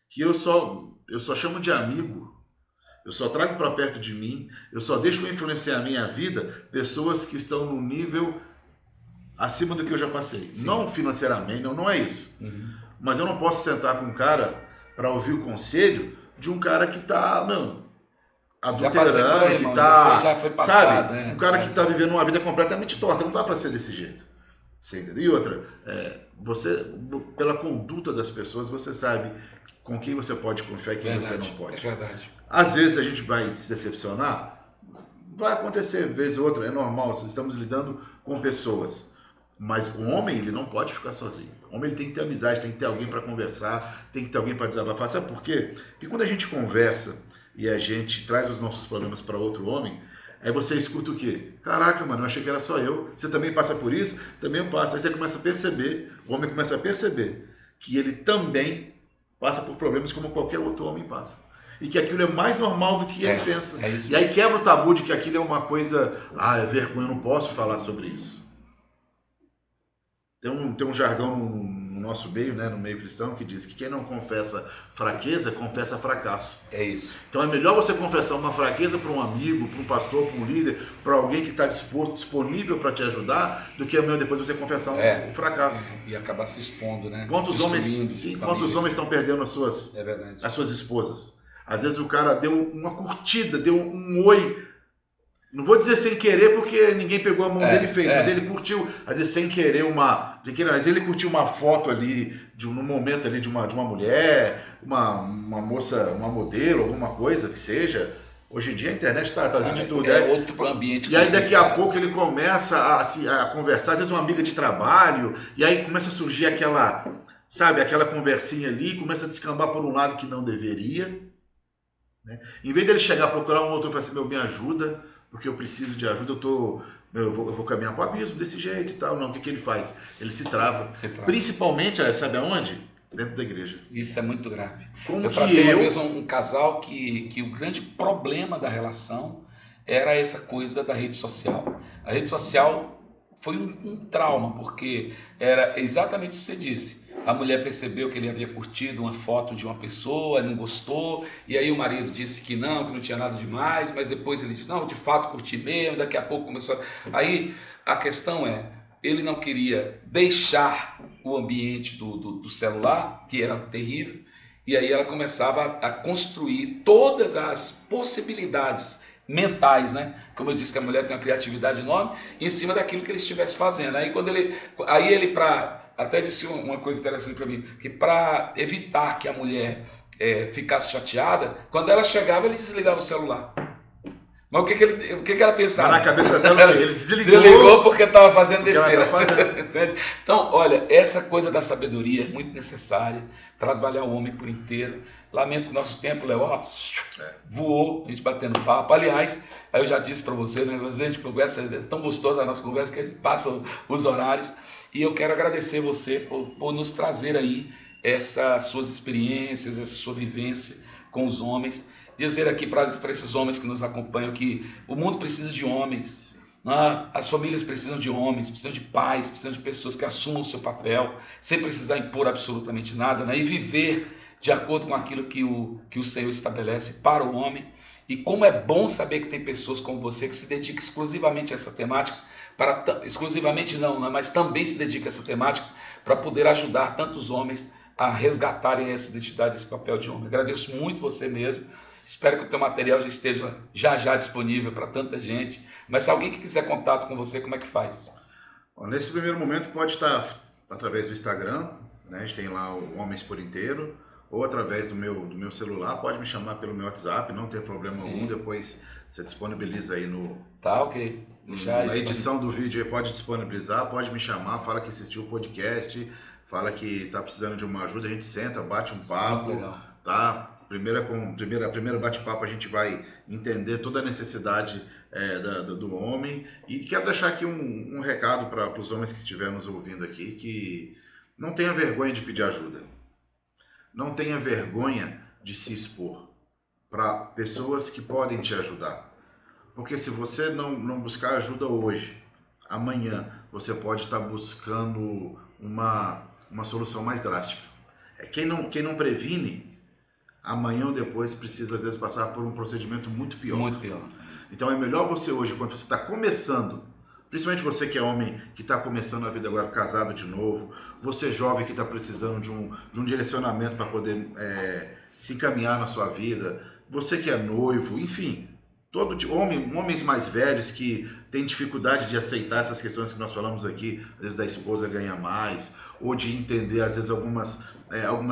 que eu só chamo de amigo, eu só trago para perto de mim, eu só deixo influenciar a minha vida pessoas que estão no nível acima do que eu já passei. Sim. Não financeiramente, não é isso. Mas eu não posso sentar com um cara para ouvir o conselho de um cara que está, adulterando, que está, já foi passado, sabe? Né? Um cara que está vivendo uma vida completamente torta, não dá para ser desse jeito. E outra, você, pela conduta das pessoas, você sabe com quem você pode confiar e quem você não pode. É verdade. Às vezes a gente vai se decepcionar, vai acontecer, vez ou outra, é normal, estamos lidando com pessoas. Mas o homem, ele não pode ficar sozinho. O homem ele tem que ter amizade, tem que ter alguém para conversar, tem que ter alguém para desabafar. Sabe por quê? Porque quando a gente conversa e a gente traz os nossos problemas para outro homem, aí você escuta o quê? Caraca, mano, eu achei que era só eu. Você também passa por isso? Também eu passo. Aí você começa a perceber, o homem começa a perceber que ele também passa por problemas como qualquer outro homem passa. E que aquilo é mais normal do que ele pensa. E aí quebra o tabu de que aquilo é uma coisa, é vergonha, eu não posso falar sobre isso. Tem um jargão no nosso meio, né, no meio cristão, que diz que quem não confessa fraqueza, confessa fracasso. É isso. Então é melhor você confessar uma fraqueza para um amigo, para um pastor, para um líder, para alguém que está disponível para te ajudar, do que depois você confessar um fracasso. E acabar se expondo, né? Quantos homens estão perdendo as suas esposas? Às vezes o cara deu uma curtida, deu um oi. Não vou dizer sem querer, porque ninguém pegou a mão dele e fez, mas ele curtiu, às vezes sem querer, às vezes ele curtiu uma foto ali, num momento ali de uma mulher, uma moça, uma modelo, alguma coisa que seja. Hoje em dia a internet está trazendo de tudo. Outro ambiente. E aí daqui a pouco ele começa a conversar, às vezes uma amiga de trabalho, e aí começa a surgir aquela conversinha ali, começa a descambar por um lado que não deveria. Né? Em vez dele chegar a procurar um outro e falar assim, me ajuda, porque eu preciso de ajuda, eu vou caminhar para o abismo desse jeito e tal. Não, o que ele faz? Ele se trava. Principalmente, sabe aonde? Dentro da igreja. Isso é muito grave. Como eu tratei uma vez um casal que o grande problema da relação era essa coisa da rede social. A rede social foi um trauma, porque era exatamente o que você disse. A mulher percebeu que ele havia curtido uma foto de uma pessoa, não gostou, e aí o marido disse que não tinha nada demais, mas depois ele disse, não, de fato curti mesmo, daqui a pouco começou... Aí a questão ele não queria deixar o ambiente do celular, que era terrível, e aí ela começava a construir todas as possibilidades mentais, né? Como eu disse que a mulher tem uma criatividade enorme, em cima daquilo que ele estivesse fazendo. Aí ele até disse uma coisa interessante para mim, que para evitar que a mulher ficasse chateada, quando ela chegava, ele desligava o celular. Mas o que ela pensava? Na cabeça dela, ele desligou porque estava fazendo besteira. Fazendo. Então, olha, essa coisa da sabedoria é muito necessária, trabalhar o homem por inteiro. Lamento que nosso tempo, Léo, voou, a gente batendo papo. Aliás, aí eu já disse para você, né, a gente conversa, é tão gostosa a nossa conversa que a gente passa os horários. E eu quero agradecer você por nos trazer aí essas suas experiências, essa sua vivência com os homens. Dizer aqui para esses homens que nos acompanham que o mundo precisa de homens, né? As famílias precisam de homens, precisam de pais, precisam de pessoas que assumam o seu papel, sem precisar impor absolutamente nada, né? E viver de acordo com aquilo que o Senhor estabelece para o homem. E como é bom saber que tem pessoas como você que se dedicam exclusivamente a essa temática, exclusivamente não, né? Mas também se dedica a essa temática para poder ajudar tantos homens a resgatarem essa identidade, esse papel de homem. Agradeço muito você mesmo. Espero que o teu material já esteja já disponível para tanta gente. Mas se alguém que quiser contato com você, como é que faz? Bom, nesse primeiro momento pode estar através do Instagram, né? A gente tem lá o Homens por Inteiro, ou através do meu celular, pode me chamar pelo meu WhatsApp, não tem problema algum, depois você disponibiliza aí Tá, ok. Na edição do vídeo aí pode disponibilizar, pode me chamar, fala que assistiu o podcast, fala que está precisando de uma ajuda, a gente senta, bate um papo, tá? Primeiro bate-papo a gente vai entender toda a necessidade do homem. E quero deixar aqui um recado para os homens que estiverem nos ouvindo aqui, que não tenha vergonha de pedir ajuda. Não tenha vergonha de se expor para pessoas que podem te ajudar. Porque se você não buscar ajuda hoje, amanhã você pode estar buscando uma solução mais drástica. Quem não previne, amanhã ou depois precisa às vezes passar por um procedimento muito pior. Muito pior. Então é melhor você hoje, quando você está começando, principalmente você que é homem, que está começando a vida agora casado de novo, você jovem que está precisando de um direcionamento para poder se encaminhar na sua vida, você que é noivo, enfim, homens mais velhos que têm dificuldade de aceitar essas questões que nós falamos aqui, às vezes da esposa ganhar mais, ou de entender às vezes algumas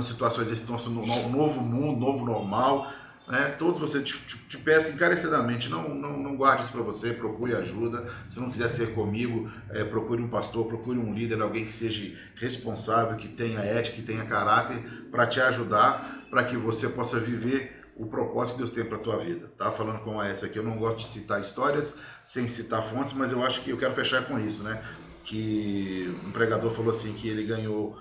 situações desse nosso novo mundo, novo normal, né? Todos você te peço encarecidamente, não guarde isso para você, procure ajuda. Se não quiser ser comigo, procure um pastor, procure um líder, alguém que seja responsável, que tenha ética, que tenha caráter, para te ajudar, para que você possa viver o propósito que Deus tem para a tua vida. Tá falando com a Aécio aqui, eu não gosto de citar histórias sem citar fontes, mas eu acho que eu quero fechar com isso, né? Que um pregador falou assim, que ele ganhou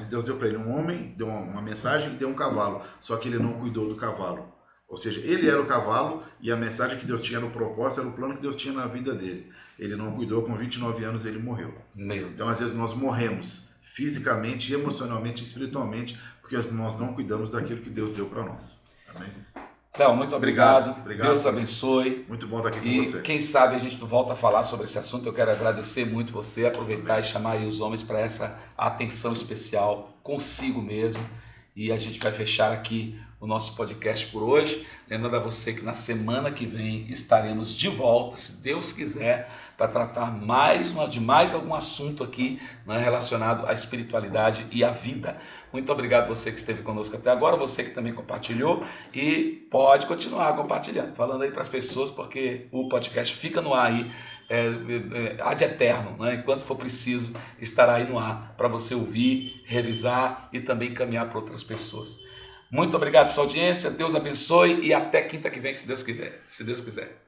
Deus deu para ele um homem, deu uma mensagem e deu um cavalo, só que ele não cuidou do cavalo. Ou seja, ele era o cavalo e a mensagem que Deus tinha no propósito era o plano que Deus tinha na vida dele. Ele não cuidou, com 29 anos ele morreu. Então às vezes nós morremos fisicamente, emocionalmente, espiritualmente, porque nós não cuidamos daquilo que Deus deu para nós. Amém? Léo, muito obrigado. Deus Cara. abençoe. Muito bom estar aqui com você. E quem sabe a gente não volta a falar sobre esse assunto. Eu quero agradecer muito você, aproveitar e chamar aí os homens para essa atenção especial consigo mesmo. E a gente vai fechar aqui o nosso podcast por hoje. Lembrando a você que na semana que vem estaremos de volta, se Deus quiser, para tratar de mais algum assunto aqui, né, relacionado à espiritualidade e à vida. Muito obrigado você que esteve conosco até agora, você que também compartilhou e pode continuar compartilhando, falando aí para as pessoas, porque o podcast fica no ar aí, ad eterno, né? Enquanto for preciso, estará aí no ar para você ouvir, revisar e também encaminhar para outras pessoas. Muito obrigado pela sua audiência, Deus abençoe e até quinta que vem, se Deus quiser.